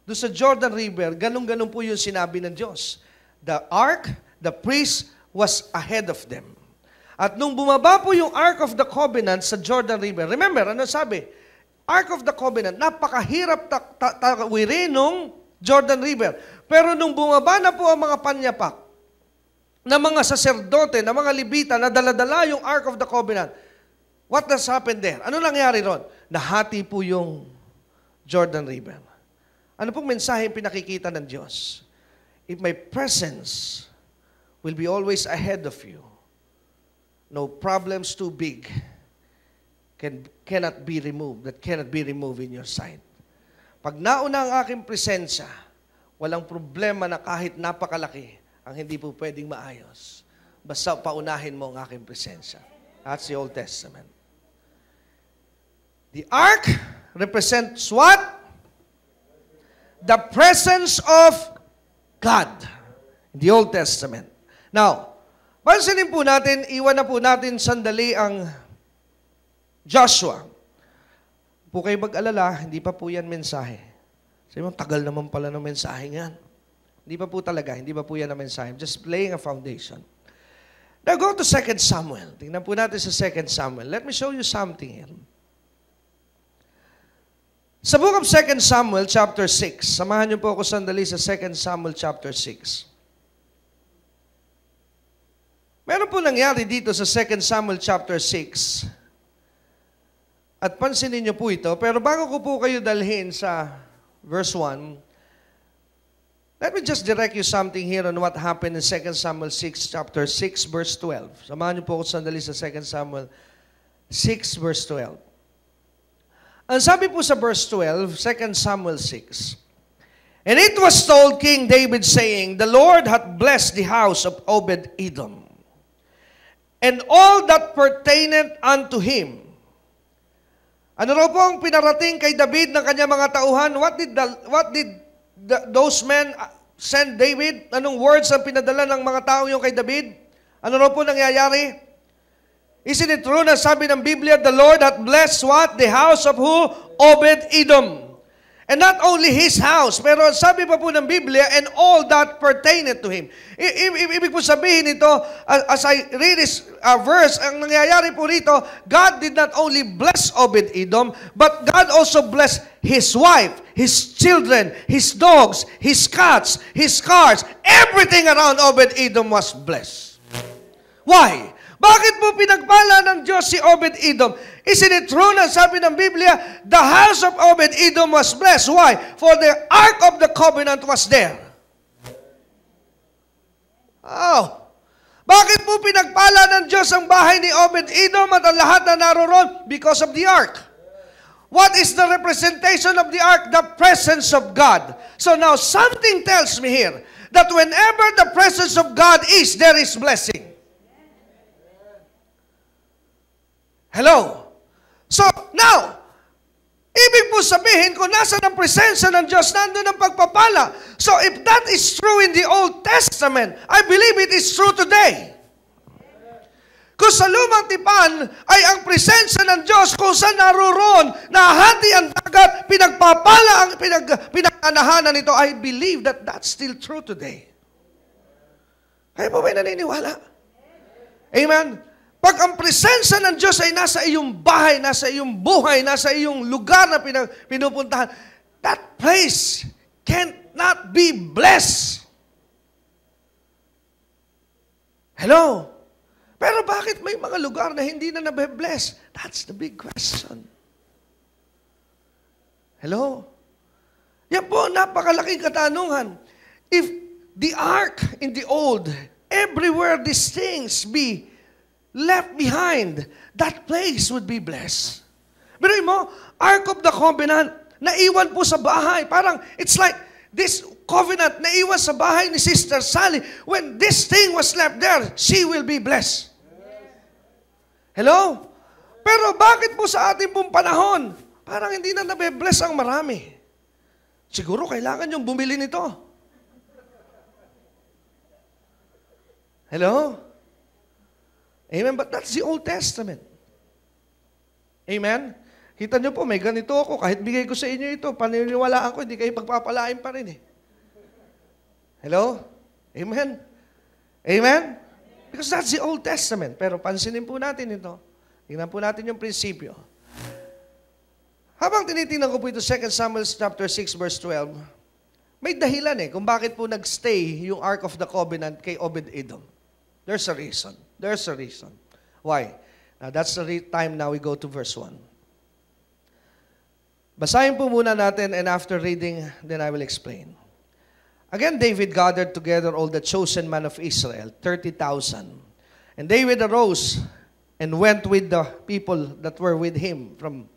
doon sa Jordan River, ganun-ganun po yung sinabi ng Diyos. The ark, the priest, was ahead of them. At nung bumaba po yung Ark of the Covenant sa Jordan River, remember, ano sabi? Ark of the Covenant, napakahirap tawirin nung Jordan River. Pero nung bumaba na po ang mga panyapak, na mga saserdote, na mga Levita, na daladala yung Ark of the Covenant, what has happened there? Ano nangyari ron? Nahati po yung Jordan River. Ano pong mensahe pinakikita ng Diyos? If my presence will be always ahead of you, no problems too big cannot be removed, that cannot be removed in your sight. Pag nauna ang aking presensya, walang problema na kahit napakalaki ang hindi po pwedeng maayos. Basta paunahin mo ang aking presensya. That's the Old Testament. The ark represents what? The presence of God in the Old Testament. Now, pansinin po natin, iwan na po natin sandali ang Joshua. po kayo mag-alala, hindi pa po yan mensahe. Sabi mo, tagal naman pala ng mensahe yan. Hindi pa po talaga, hindi pa po yan ang mensahe. I'm just laying a foundation. Now go to 2 Samuel. Tingnan po natin sa 2 Samuel. Let me show you something here. Sa book of 2 Samuel chapter 6, samahan niyo po ako sandali sa 2 Samuel chapter 6. Meron po nangyari dito sa 2 Samuel chapter 6. At pansinin niyo po ito, pero bago ko po kayo dalhin sa verse 1, let me just direct you something here on what happened in 2 Samuel 6, chapter 6, verse 12. Samahan niyo po ako sandali sa 2 Samuel 6, verse 12. Ang sabi po sa verse 12, 2 Samuel 6, "And it was told King David, saying, The Lord hath blessed the house of Obed-Edom, and all that pertaineth unto him." Ano raw po ang pinarating kay David ng kanyang mga tauhan? What did those men send David? Anong words ang pinadala ng mga tao yung kay David? Ano raw po nangyayari? Isn't it true na sabi ng Biblia, the Lord hath blessed what? The house of who? Obed-Edom. And not only his house, pero sabi pa po ng Biblia, and all that pertaineth to him. Ibig po sabihin ito, as I read this verse, ang nangyayari po rito, God did not only bless Obed-Edom, but God also blessed his wife, his children, his dogs, his cats, his cars. Everything around Obed-Edom was blessed. Why? Bakit po pinagpala ng Diyos si Obed-Edom? Isn't it true na sabi ng Biblia, the house of Obed-Edom was blessed? Why? For the Ark of the Covenant was there. Oh. Bakit po pinagpala ng Diyos ang bahay ni Obed-Edom at ang lahat na naroon? Because of the Ark. What is the representation of the Ark? The presence of God. So now something tells me here that whenever the presence of God is, there is blessing. Hello? So, now, ibig po sabihin, kung nasa ng presensya ng Diyos, nandun ang pagpapala. So, if that is true in the Old Testament, I believe it is true today. Kung sa lumang tipan ay ang presensya ng Diyos kung saan naroon, nahati ang dagat, pinagpapala ang pinag-anahanan nito, I believe that that's still true today. Kayo po ba naniniwala? Amen? Pag ang presensya ng Diyos ay nasa iyong bahay, nasa iyong buhay, nasa iyong lugar na pinupuntahan, that place cannot be blessed. Hello? Pero bakit may mga lugar na hindi na nabe-bless? That's the big question. Hello? Yan po, napakalaking katanungan. If the ark in the old, everywhere these things be left behind, that place would be blessed. Pero mo, Ark of the Covenant, naiwan po sa bahay. Parang, it's like, this covenant, naiwan sa bahay ni Sister Sally. When this thing was left there, she will be blessed. Hello? Pero bakit po sa ating pong panahon, parang hindi na nabe-bless ang marami? Siguro kailangan yung bumili nito. Hello? Amen? But that's the Old Testament. Amen? Kita nyo po, may ganito ako. Kahit bigay ko sa inyo ito, paniniwalaan ko, hindi kayo pagpapalain pa rin eh. Hello? Amen? Amen? Because that's the Old Testament. Pero pansinin po natin ito. Tingnan po natin yung prinsipyo. Habang tinitingnan ko po ito, 2 Samuel chapter 6, verse 12, may dahilan kung bakit po nagstay yung Ark of the Covenant kay Obed-Edom. There's a reason. There's a reason. Why? Now, that's the time now we go to verse 1. Basahin po muna natin, and after reading, then I will explain. Again, David gathered together all the chosen men of Israel, 30,000. And David arose and went with the people that were with him from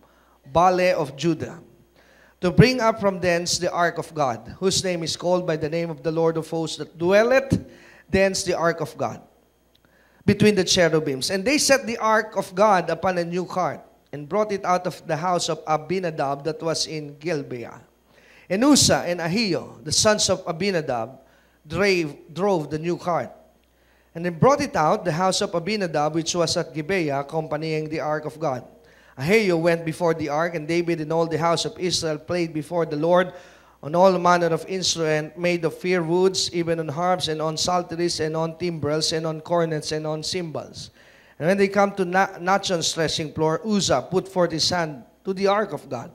Baale of Judah, to bring up from thence the ark of God, whose name is called by the name of the Lord of hosts, that dwelleth thence the ark of God, between the cherubims. And they set the ark of God upon a new cart, and brought it out of the house of Abinadab that was in Gibeah. And Uzzah and Ahio, the sons of Abinadab, drove the new cart. And they brought it out, the house of Abinadab, which was at Gibeah, accompanying the ark of God, Ahio went before the ark, and David and all the house of Israel played before the Lord on all manner of instrument made of fir woods, even on harps, and on psalteries, and on timbrels, and on cornets, and on cymbals. And when they come to Nachon's threshing floor, Uzzah put forth his hand to the ark of God,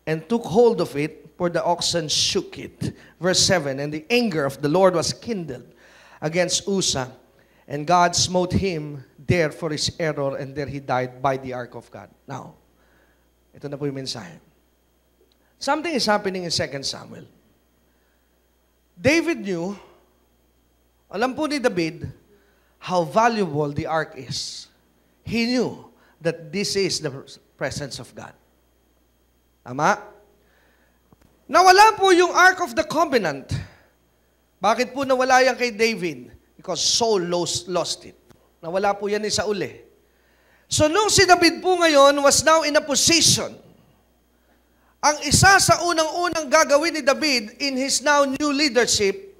and took hold of it, for the oxen shook it. Verse 7, and the anger of the Lord was kindled against Uzzah, and God smote him there for his error, and there he died by the ark of God. Now, ito na po yung mensahe. Something is happening in 2 Samuel. David knew, alam po ni David, how valuable the ark is. He knew that this is the presence of God. Tama? Nawala po yung Ark of the Covenant. Bakit po nawala yan kay David? Because Saul lost it. Nawala po yan ni Saul eh. So nung si David po ngayon was now in a position, ang isa sa unang-unang gagawin ni David in his now new leadership,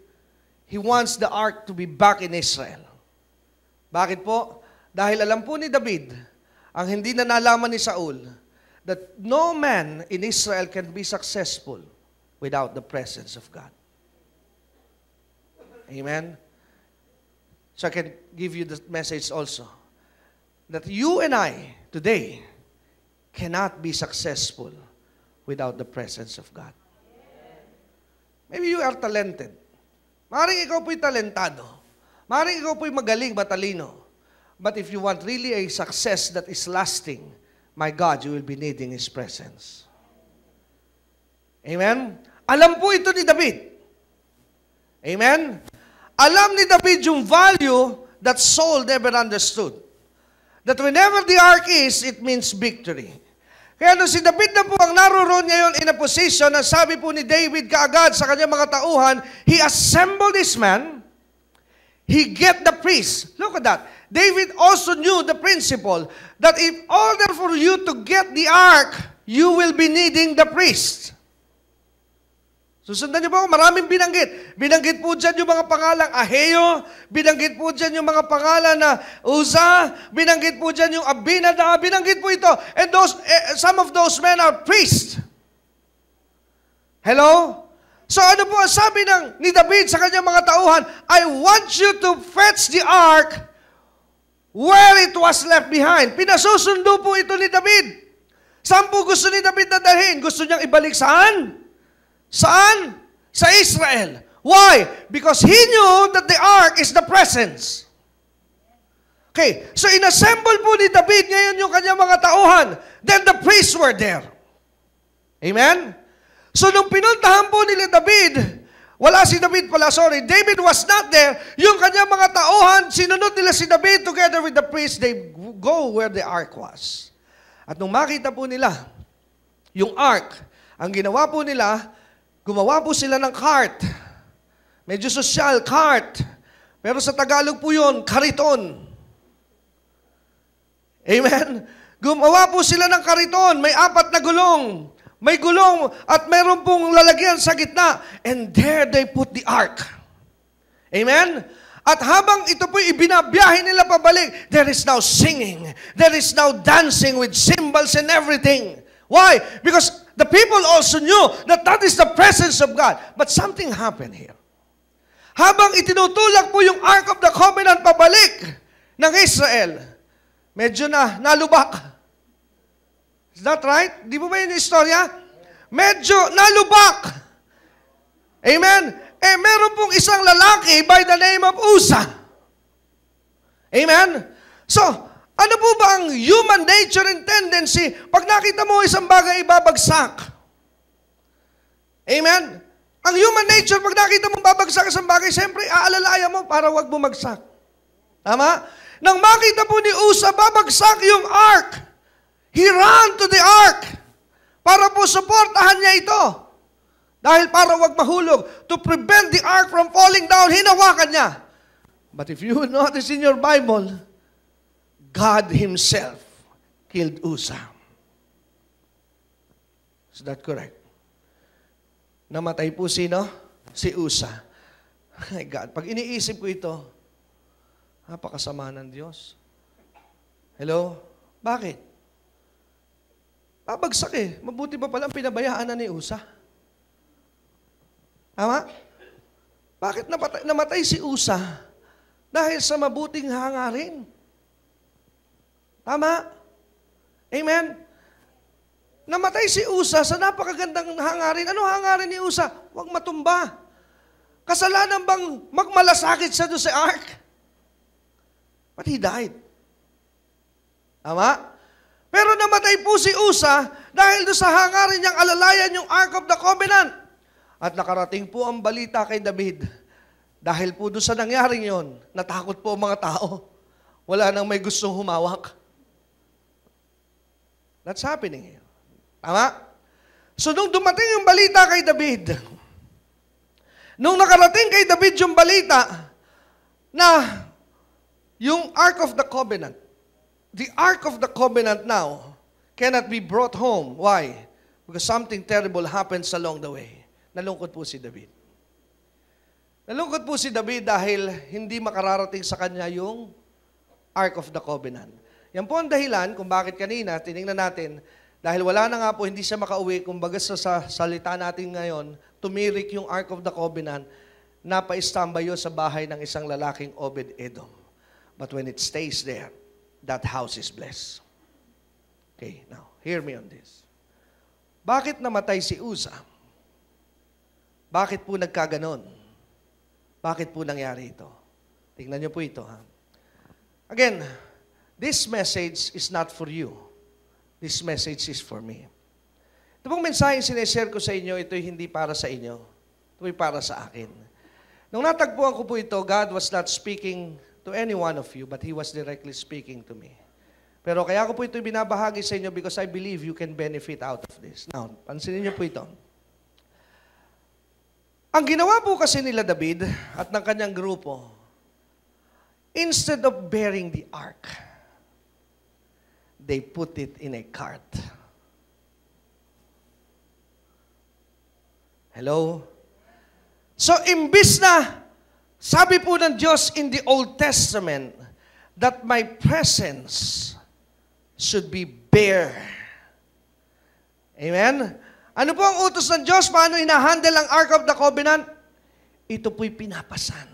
he wants the Ark to be back in Israel. Bakit po? Dahil alam po ni David, ang hindi na nalaman ni Saul, that no man in Israel can be successful without the presence of God. Amen? So I can give you the message also, that you and I, today, cannot be successful without the presence of God. Maybe you are talented. Maaaring ikaw po'y talentado. Maaaring ikaw po'y magaling, matalino. But if you want really a success that is lasting, my God, you will be needing His presence. Amen? Alam po ito ni David. Amen? Alam ni David yung value that Saul never understood. That whenever the ark is, it means victory. Kaya nung si David na po ang naroon ngayon in a position na sabi po ni David kaagad sa kanyang mga tauhan, he assembled his men, he get the priest. Look at that. David also knew the principle that in order for you to get the ark, you will be needing the priest. Susundan niyo po, maraming binanggit. Binanggit po dyan yung mga pangalang Ahio, binanggit po dyan yung mga pangalan na Uzzah, binanggit po dyan yung Abinadab, binanggit po ito. And those, some of those men are priests. Hello? So ano po ang sabi ni David sa kanyang mga tauhan? I want you to fetch the ark where it was left behind. Pinasusundo po ito ni David. Saan po gusto ni David na dalhin? Gusto niyang ibalik saan? Saan? Sa Israel. Why? Because he knew that the ark is the presence. Okay, so inassemble po ni David ngayon yung kanyang mga tauhan. Then the priests were there. Amen? So nung pinuntahan po nila David, wala si David pala, sorry, David was not there. Yung kanyang mga tauhan, sinunod nila si David together with the priests, they go where the ark was. At nung makita po nila yung ark, ang ginawa po nila, gumawa po sila ng cart. Medyo social, cart. Pero sa Tagalog po yun, kariton. Amen? Gumawa po sila ng kariton. May 4 na gulong. May gulong at mayroon pong lalagyan sa gitna. And there they put the ark. Amen? At habang ito po'y ibinabiyahe nila pabalik, there is now singing. There is now dancing with cymbals and everything. Why? Because the people also knew that that is the presence of God. But something happened here. Habang itinutulak po yung Ark of the Covenant pabalik ng Israel, medyo nalubak. Is that right? Di mo ba yung istorya? Medyo nalubak. Amen? Eh, meron pong isang lalaki by the name of Uzzah. Amen? So, ano po ba ang human nature and tendency pag nakita mo isang bagay ibabagsak? Amen? Ang human nature, pag nakita mo babagsak isang bagay, siyempre aalalayan mo para wag bumagsak. Tama? Nang makita po ni Uzzah babagsak yung ark, he ran to the ark para po suportahan niya ito. Dahil para wag mahulog, to prevent the ark from falling down, hinawakan niya. But if you notice in your Bible, God Himself killed Uzzah. Is that correct? Namatay po sino? Si Uzzah. My God, pag iniisip ko ito, napakasama ng Diyos. Hello? Bakit? babagsak eh. Mabuti pa palang pinabayaan na ni Usa. Tama? Bakit namatay si Usa? Dahil sa mabuting hangarin. Tama? Amen? Namatay si Usa sa napakagandang hangarin. Ano hangarin ni Usa? Huwag matumba. Kasalanan bang magmalasakit siya doon sa ark? But he died. Tama? Pero namatay po si Usa dahil doon sa hangarin niyang alalayan yung Ark of the Covenant. At nakarating po ang balita kay David. Dahil po doon sa nangyaring yon, natakot po ang mga tao. Wala nang may gustong humawak. That's happening here. Tama? So nung dumating yung balita kay David, nung nakarating kay David yung balita na yung Ark of the Covenant, the Ark of the Covenant now cannot be brought home. Why? Because something terrible happens along the way. Nalungkot po si David. Nalungkot po si David dahil hindi makararating sa kanya yung Ark of the Covenant. Yan po ang dahilan kung bakit kanina, tinignan natin, dahil wala na nga po, hindi siya makauwi, kumbaga sa salita natin ngayon, tumirik yung Ark of the Covenant, napa-istambay yun sa bahay ng isang lalaking Obed-Edom. But when it stays there, that house is blessed. Okay, now, hear me on this. Bakit namatay si Uza? Bakit po nagkaganon? Bakit po nangyari ito? Tingnan niyo po ito, ha? Again, this message is not for you. This message is for me. Ito pong mensahe sineshare ko sa inyo, ito hindi para sa inyo. Ito ay para sa akin. Nung natagpuan ko po ito, God was not speaking to any one of you, but He was directly speaking to me. Pero kaya ko po ito binabahagi sa inyo because I believe you can benefit out of this. Now, pansinin niyo po ito. Ang ginawa po kasi nila David at ng kanyang grupo, instead of bearing the ark, they put it in a cart. Hello? So, imbis na, sabi po ng Diyos in the Old Testament, that my presence should be bare. Amen? Ano po ang utos ng Diyos? Paano hinahandle ang Ark of the Covenant? Ito po'y pinapasan.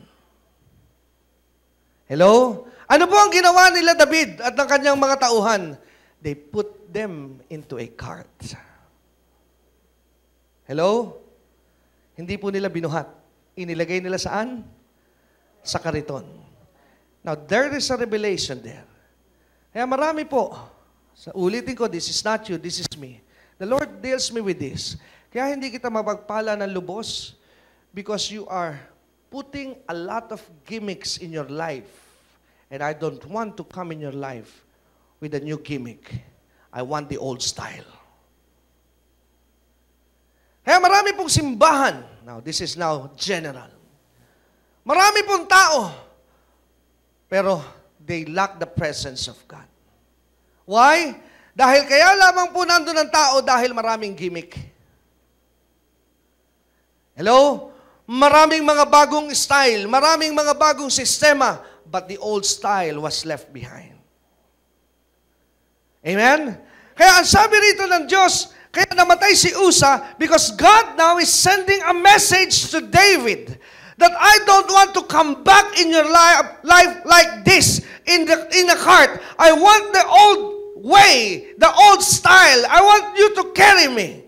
Hello? Ano po ang ginawa nila David at ng kanyang mga tauhan? They put them into a cart. Hello? Hindi po nila binuhat. Inilagay nila saan? Sa kariton. Now, there is a revelation there. Kaya marami po. Ulitin ko, this is not you, this is me. The Lord deals me with this. Kaya hindi kita mapagpala ng lubos because you are putting a lot of gimmicks in your life. And I don't want to come in your life with a new gimmick. I want the old style. Kaya marami pong simbahan. Now, this is now general. Marami pong tao. Pero they lack the presence of God. Why? Dahil kaya lamang po nandun ang tao dahil maraming gimmick. Hello? Maraming mga bagong style, maraming mga bagong sistema, but the old style was left behind. Amen? Kaya ang sabi rito ng Diyos, kaya namatay si Usa because God now is sending a message to David that I don't want to come back in your life like this in the cart. I want the old way, the old style. I want you to carry me.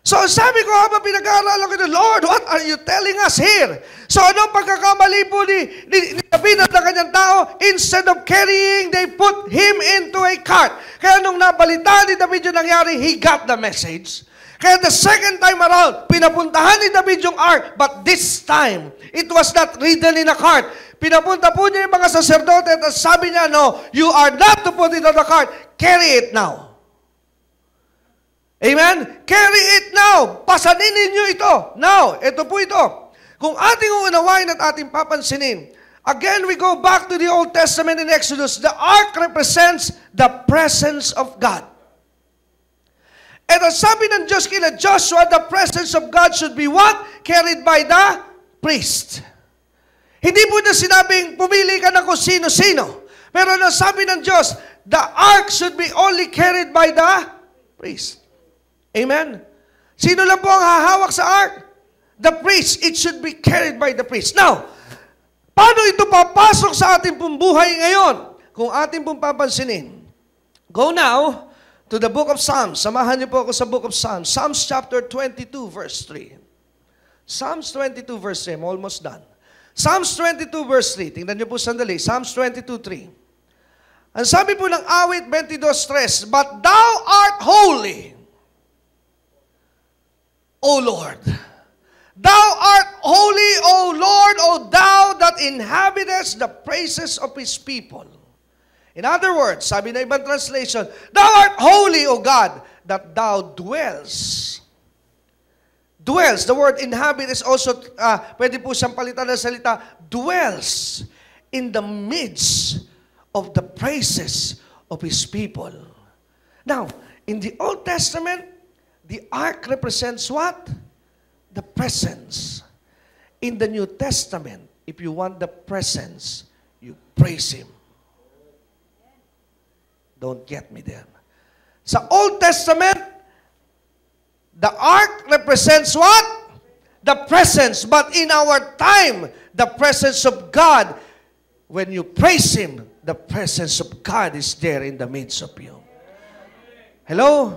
So sabi ko habang pinag-aaralan ko, Lord, what are you telling us here? So anong pagkakamali po ni David at ng kanyang tao? Instead of carrying, they put him into a cart. Kaya nung nabalita ni David yung nangyari, he got the message. Kaya the second time around, pinapuntahan ni David yung ark, but this time, it was not ridden in a cart. Pinapunta po niya yung mga saserdote at sabi niya, no, you are not to put it on the cart. Carry it now. Amen? Carry it now. Pasanin ninyo ito. Now, ito po ito. Kung ating uunawain at ating papansinin, again, we go back to the Old Testament in Exodus. The ark represents the presence of God. At ang sabi ng Diyos kina Joshua, the presence of God should be what? Carried by the priest. Hindi po na sinabing pumili ka na kung sino-sino. Pero nasabi ng Diyos, the ark should be only carried by the priest. Amen? Sino lang po ang hahawak sa ark? The priest. It should be carried by the priest. Now, paano ito papasok sa ating pong buhay ngayon? Kung ating pong papansinin, go now to the book of Psalms. Samahan niyo po ako sa book of Psalms. Psalms chapter 22, verse 3. Psalms 22, verse 3. I'm almost done. Psalms 22, verse 3. Tingnan niyo po sandali. Psalms 22, 3. Ang sabi po ng awit 22:3, But thou art holy, O Lord. Thou art holy, O Lord, O thou that inhabitest the praises of His people. In other words, sabi na ibang translation, Thou art holy, O God, that thou dwells. Dwells, the word inhabit is also, pwede po siyang palitan ng salita, dwells in the midst of the praises of His people. Now, in the Old Testament, the ark represents what? The presence. In the New Testament, if you want the presence, you praise Him. Don't get me there. Sa Old Testament, the ark represents what? The presence. But in our time, the presence of God, when you praise Him, the presence of God is there in the midst of you. Hello?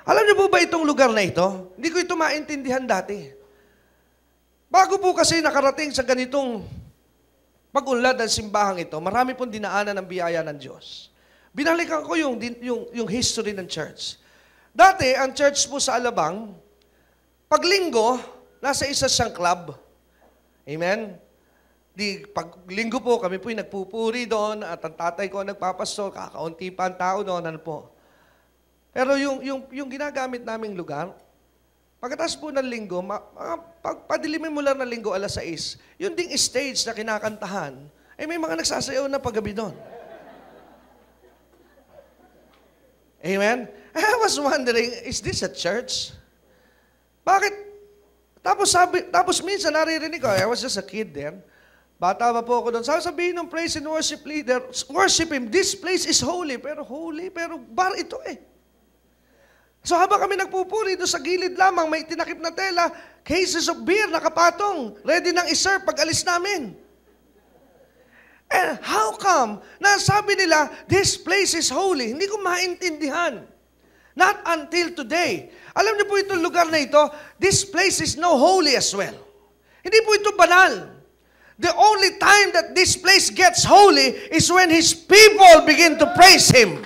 Alam niyo po ba itong lugar na ito? Hindi ko ito maintindihan dati. Bago po kasi nakarating sa ganitong pag-unlad ng simbahang ito, marami pong dinaanan ng biyaya ng Diyos. Binalikan ko yung history ng church. Dati, ang church po sa Alabang, pag linggo, nasa isa siyang club. Amen? Pag linggo po, kami po yung nagpupuri doon, at ang tatay ko nagpapastol, kakaunti pa ang tao doon, ano po. Pero yung ginagamit naming lugar, pagkatapos po ng linggo, pagpadilimin mo lang ng linggo, 6:00, yung ding stage na kinakantahan, ay may mga nagsasayaw na paggabi doon. Amen? I was wondering, is this a church? Bakit? Tapos minsan naririnig ko, I was just a kid then. Bata pa po ako doon. Sabihin ng praise and worship leader, worship Him, this place is holy. Pero bar ito eh. So habang kami nagpupuri doon sa gilid lamang, may tinakip na tela, cases of beer nakapatong, ready nang iserve pag alis namin. And how come na sabi nila, this place is holy? Hindi ko maintindihan. Not until today. Alam niyo po itong lugar na ito, this place is no holy as well. Hindi po ito banal. The only time that this place gets holy is when His people begin to praise Him.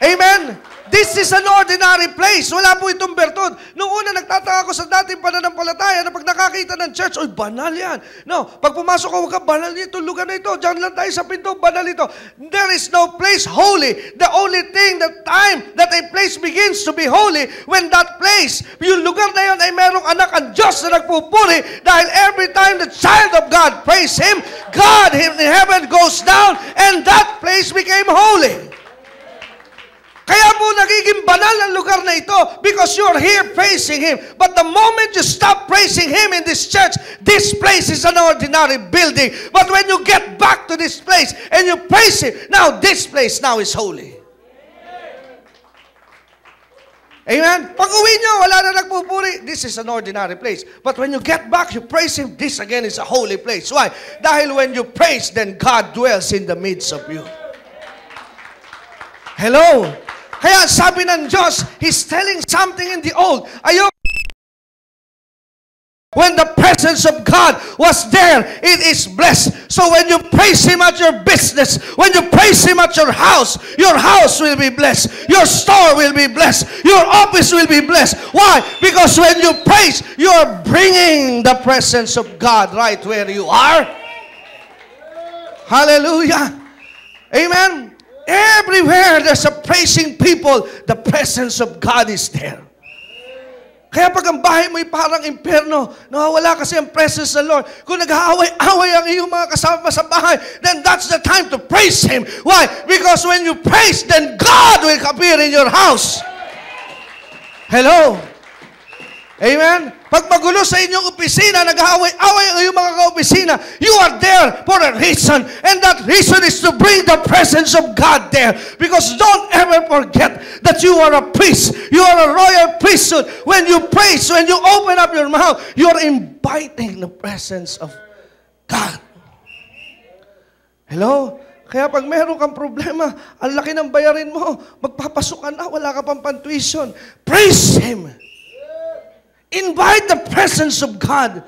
Amen? This is an ordinary place. Wala po itong bertud. Noong una, nagtataka ako sa dating pananampalataya na pag nakakita ng church, oy, banal yan. No, pag pumasok ka, huwag ka, banal nito, lugar na ito. Diyan lang tayo sa pinto, banal ito. There is no place holy. The only thing, the time that a place begins to be holy, when that place, yung lugar na yun ay merong anak ang Diyos na nagpupuri dahil every time the child of God praise Him, God in heaven goes down and that place became holy. Kaya po nagiging banal ang lugar na ito because you're here praising Him. But the moment you stop praising Him in this church, this place is an ordinary building. But when you get back to this place and you praise Him, now this place now is holy. Amen? Pag uwi nyo, wala na nagpupuri, this is an ordinary place. But when you get back, you praise Him, this again is a holy place. Why? Dahil when you praise, then God dwells in the midst of you. Hello? Kaya sabi ng Diyos, He's telling something in the old. When the presence of God was there, it is blessed. So when you praise Him at your business, when you praise Him at your house will be blessed. Your store will be blessed. Your office will be blessed. Why? Because when you praise, you are bringing the presence of God right where you are. Hallelujah. Amen. Everywhere there's a praising people, the presence of God is there. Kaya pag ang bahay mo'y parang impyerno, nawawala kasi ang presence ng Lord. Kung nag-aaway-away ang iyong mga kasama sa bahay, then that's the time to praise Him. Why? Because when you praise, then God will appear in your house. Hello? Amen? Pag magulo sa inyong opisina, nag-aaway-away ang iyong mga ka-opisina, you are there for a reason. And that reason is to bring the presence of God there. Because don't ever forget that you are a priest. You are a royal priesthood. When you praise, when you open up your mouth, you are inviting the presence of God. Hello? Kaya pag meron kang problema, ang laki ng bayarin mo, magpapasok ka na, wala ka pang pantuition. Praise Him. Invite the presence of God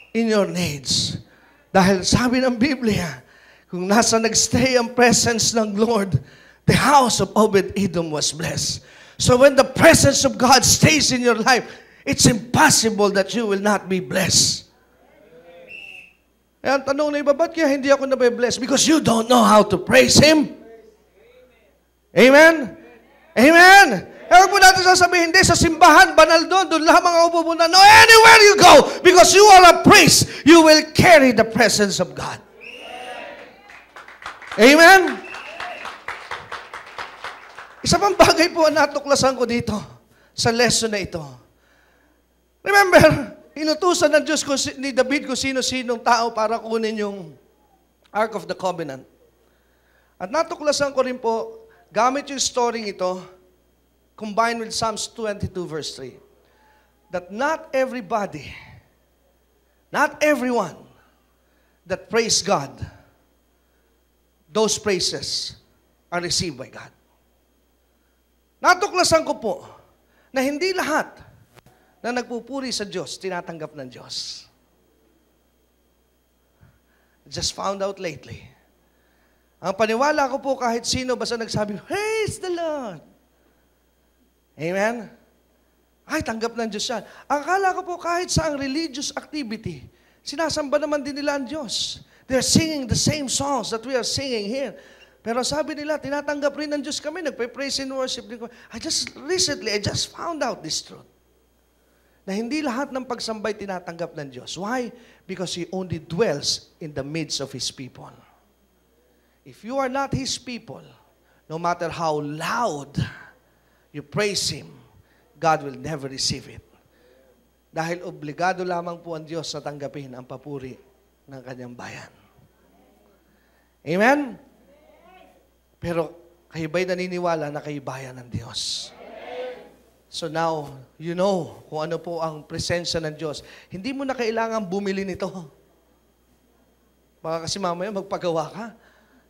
in your needs. Dahil sabi ng Biblia, kung nasa nagstay ang presence ng Lord, the house of Obed-Edom was blessed. So when the presence of God stays in your life, it's impossible that you will not be blessed. Kaya ang tanong na iba, ba't kaya hindi ako nabe-bless? Because you don't know how to praise Him. Amen? Amen? Kaya huwag mo natin sasabihin, hindi, sa simbahan, banal doon lamang ako pupunta. No, anywhere you go, because you are a priest, you will carry the presence of God. Amen? Isa pang bagay po ang natuklasan ko dito sa lesson na ito. Remember, inutusan ng Diyos ni David kung sino-sinong tao para kunin yung Ark of the Covenant. At natuklasan ko rin po, gamit yung story ito, combined with Psalms 22 verse 3, that not everybody, not everyone that praise God, those praises are received by God. Natuklasan ko po na hindi lahat na nagpupuri sa Diyos, tinatanggap ng Diyos. Just found out lately. Ang paniwala ko po kahit sino basta nagsabi, praise the Lord. Amen? Ay, tanggap ng Diyos yan. Akala ko po kahit sa ang religious activity, sinasamba naman din nila ang Diyos. They're singing the same songs that we are singing here. Pero sabi nila, tinatanggap rin ng Diyos kami, nagpe-praise and worship din ko. I just found out this truth. Na hindi lahat ng pagsambay tinatanggap ng Diyos. Why? Because He only dwells in the midst of His people. If you are not His people, no matter how loud you praise Him, God will never receive it. Dahil obligado lamang po ang Diyos sa tanggapin ang papuri ng Kanyang bayan. Amen? Pero kayo ba'y naniniwala na kayo bayan ng Diyos? So now, you know kung ano po ang presensya ng Diyos. Hindi mo na kailangan bumili nito. Baka kasi mamaya magpagawa ka.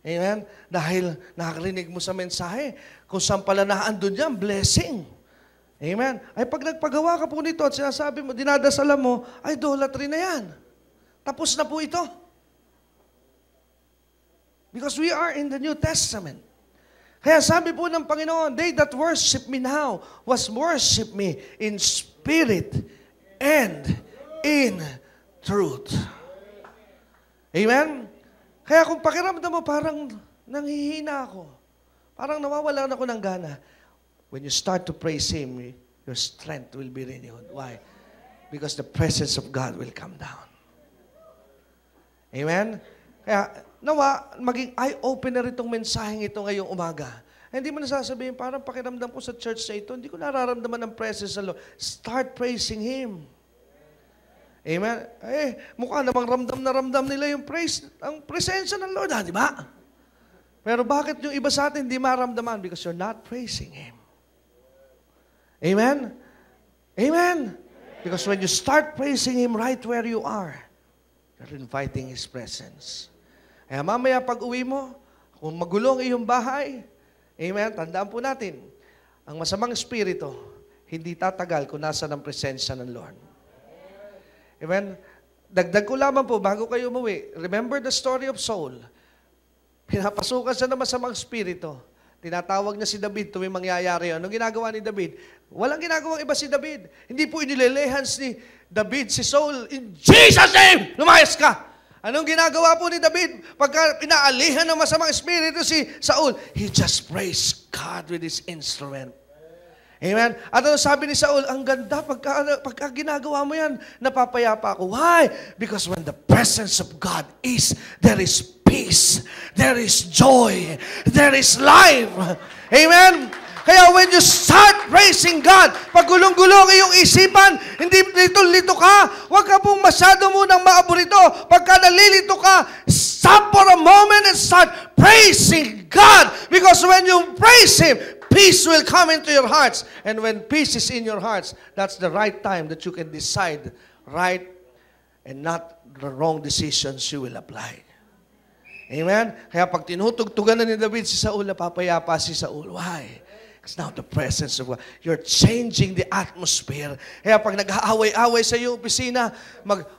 Amen? Dahil nakakarinig mo sa mensahe, kung saan pala naandun yan, blessing. Amen? Ay pag nagpagawa ka po nito at sinasabi mo, dinadasalan mo, ay idolatry na yan. Tapos na po ito. Because we are in the New Testament. Kaya sabi po ng Panginoon, they that worship me now was worship me in spirit and in truth. Amen? Kaya kung pakiramdam mo, parang nanghihina ako. Parang nawawalan ako ng gana. When you start to praise Him, your strength will be renewed. Why? Because the presence of God will come down. Amen? Kaya, nawa, maging eye-opener itong mensaheng ito ngayong umaga. Hindi mo nasasabihin, parang pakiramdam ko sa church na ito, hindi ko nararamdaman ng presence ng Lord. Start praising Him. Amen? Eh, mukha namang ramdam nila yung praise, ang presensya ng Lord, di ba? Pero bakit yung iba sa atin hindi maramdaman? Because you're not praising Him. Amen? Amen? Because when you start praising Him right where you are, you're inviting His presence. Kaya mamaya pag uwi mo, kung magulong iyong bahay, amen, tandaan po natin, ang masamang espiritu, hindi tatagal kung nasa ng presensya ng Lord. Amen? Dagdag ko lamang po, bago kayo umuwi, remember the story of Saul. Pinapasukan siya ng masamang espiritu. Tinatawag niya si David tuwing mangyayari. Anong ginagawa ni David? Walang ginagawang iba si David. Hindi po inililehans ni David si Saul. In Jesus' name, lumayas ka! Anong ginagawa po ni David? Pagka pinaalihan ng masamang espiritu si Saul, he just praised God with his instrument. Amen? At ano sabi ni Saul, ang ganda, pagka ginagawa mo yan, napapayapa ako. Why? Because when the presence of God is, there is peace, there is joy, there is life. Amen? Kaya when you start praising God, pag gulong-gulong iyong isipan, hindi lito-lito ka, huwag ka pong masyado munang maaburito. Pagka nalilito ka, stop for a moment and start praising God. Because when you praise Him, peace will come into your hearts. And when peace is in your hearts, that's the right time that you can decide right and not the wrong decisions you will apply. Amen? Kaya pag tinutugtugan na ni David si Saul, napapayapa si Saul. Why? It's now the presence of God. You're changing the atmosphere. Kaya pag nag-aaway-away sa iyong opisina,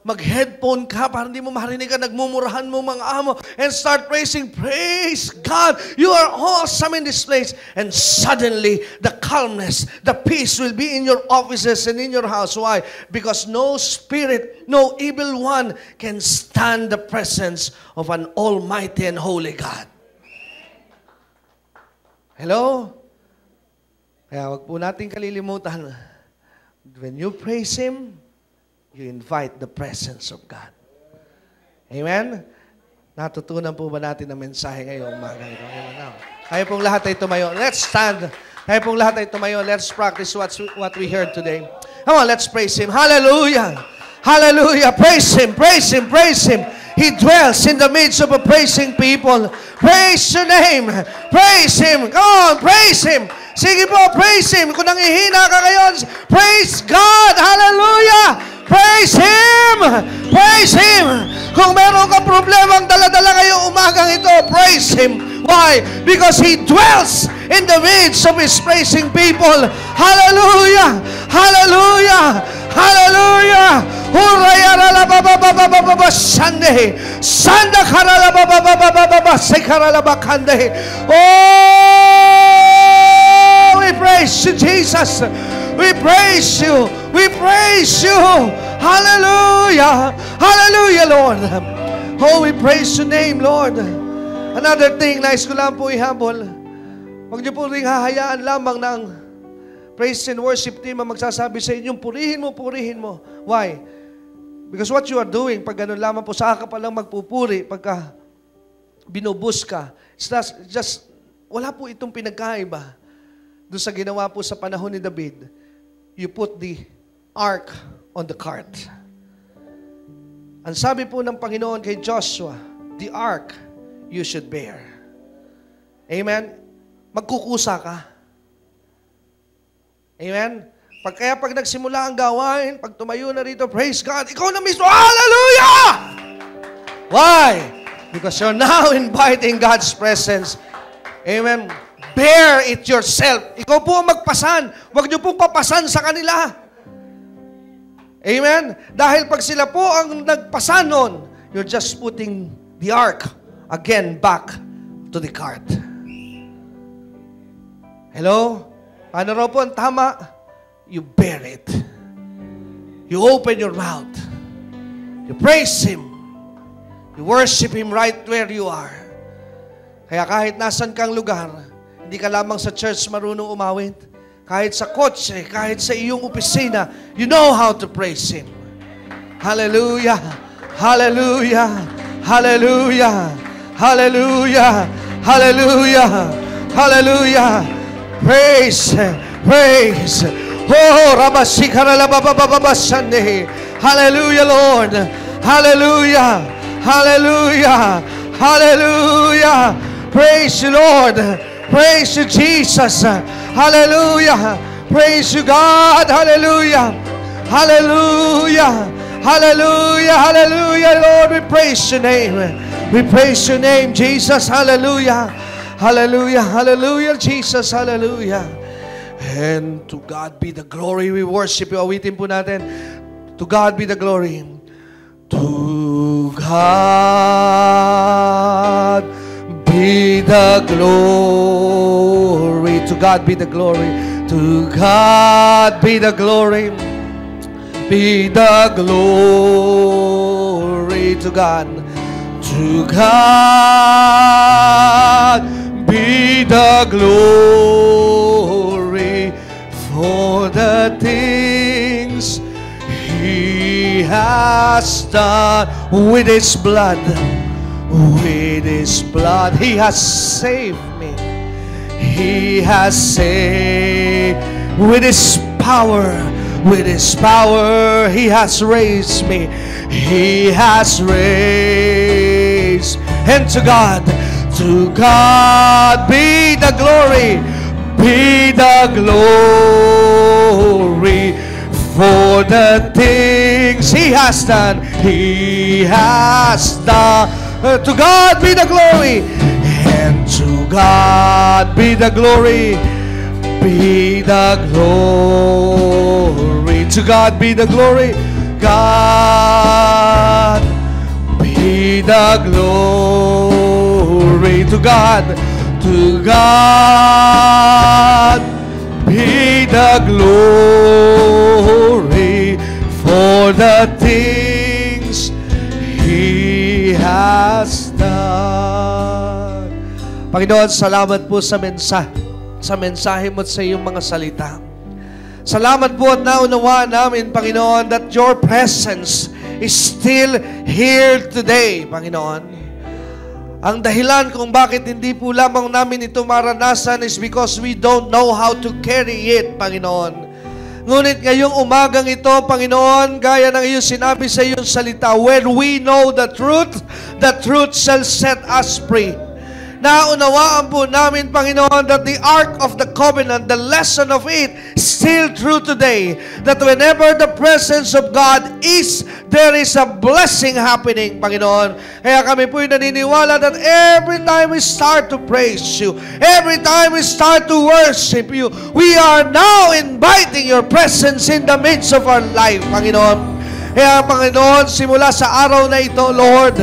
mag-headphone ka para hindi mo marinig ka, nagmumurahan mo mga amo, and start praising. Praise God! You are awesome in this place. And suddenly, the calmness, the peace will be in your offices and in your house. Why? Because no spirit, no evil one can stand the presence of an almighty and holy God. Hello? Kaya wag po natin kalilimutan, when you praise Him, you invite the presence of God. Amen? Natutunan po ba natin ang mensahe ngayong umaga ito? Kaya pong lahat ay tumayo. Let's stand. Kaya pong lahat ay tumayo. Let's practice what we heard today. Come on, let's praise Him. Hallelujah! Hallelujah! Praise Him! Praise Him! Praise Him! He dwells in the midst of a praising people. Praise your name! Praise Him! Come on, praise Him! Sige po, praise Him. Kung nangihina ka ngayon, praise God! Hallelujah! Praise Him! Praise Him! Kung meron ka problemang dala-dala ngayong umagang ito, praise Him. Why? Because He dwells in the midst of His praising people. Hallelujah! Hallelujah! Hallelujah! Hurayarala babababababa Sunday. Sanda karala babababababa sekarala bakande. Oh, we praise you, Jesus. We praise you. We praise you. Hallelujah. Hallelujah, Lord. Oh, we praise your name, Lord. Another thing, nais ko lang po ihabol. Huwag niyo po rin hahayaan lamang ng praise and worship team ang magsasabi sa inyong purihin mo, purihin mo. Why? Because what you are doing, pag ganun lamang po, saka ka palang magpupuri, pagka binubus ka, it's just, wala po itong pinagkaiba. Doon sa ginawa po sa panahon ni David, you put the ark on the cart. Ang sabi po ng Panginoon kay Joshua, the ark you should bear. Amen? Magkukusa ka. Amen? Kaya pag nagsimula ang gawain, pag tumayo na rito, praise God, ikaw na mismo, hallelujah! Why? Because you're now inviting God's presence. Amen? Bear it yourself. Ikaw po ang magpasan. Huwag niyo pong papasan sa kanila. Amen? Dahil pag sila po ang nagpasan nun, you're just putting the ark again back to the cart. Hello? Paano raw po ang tama? You bear it. You open your mouth. You praise Him. You worship Him right where you are. Kaya kahit nasan kang lugar, hindi ka lamang sa church marunong umawit. Kahit sa kotse, kahit sa iyong opisina, you know how to praise Him. Hallelujah! Hallelujah! Hallelujah! Hallelujah! Hallelujah! Hallelujah! Praise! Praise! Oh, Rabasikaralababababasande. Hallelujah, Lord. Hallelujah. Hallelujah. Hallelujah. Praise you, Lord. Praise you, Jesus. Hallelujah. Praise you, God. Hallelujah. Hallelujah. Hallelujah. Hallelujah, Lord. We praise your name. We praise your name, Jesus. Hallelujah. Hallelujah. Hallelujah, Jesus. Hallelujah. And to God be the glory. We worship you. Awitin po natin. To God be the glory. To God be the glory. To God be the glory. To God be the glory. Be the glory to God. To God be the glory for the things He has done with His blood. With His blood He has saved me. He has saved. With His power, He has raised me. He has raised. And to God be the glory. Be the glory for the things He has done. He has done. To God be the glory. And to God be the glory. Be the glory. To God be the glory. God be the glory. To God be the glory for the things He has done. Panginoon, salamat po sa mensahe mo at sa iyong mga salita. Salamat po at naunawaan namin, Panginoon, that your presence is still here today, Panginoon. Ang dahilan kung bakit hindi po lamang namin ito maranasan is because we don't know how to carry it, Panginoon. Ngunit ngayong umagang ito, Panginoon, gaya ng iyong sinabi sa iyong salita, when we know the truth shall set us free. Naunawaan po namin, Panginoon, that the Ark of the Covenant, the lesson of it, is still true today. That whenever the presence of God is, there is a blessing happening, Panginoon. Kaya kami po'y naniniwala that every time we start to praise You, every time we start to worship You, we are now inviting Your presence in the midst of our life, Panginoon. Kaya, Panginoon, simula sa araw na ito, Lord,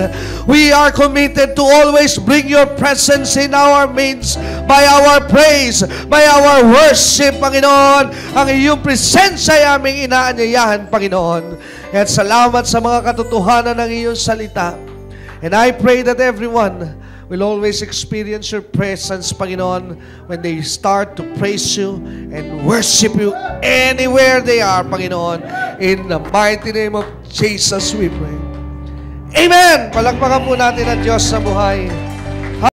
we are committed to always bring Your presence in our midst by our praise, by our worship, Panginoon. Ang iyong presensya ay aming inaanyayahan, Panginoon. At salamat sa mga katotohanan ng iyong salita. And I pray that everyone will always experience Your presence, Panginoon, when they start to praise You and worship You anywhere they are, Panginoon. In the mighty name of Jesus we pray. Amen! Palakpakan po natin ang Diyos sa buhay.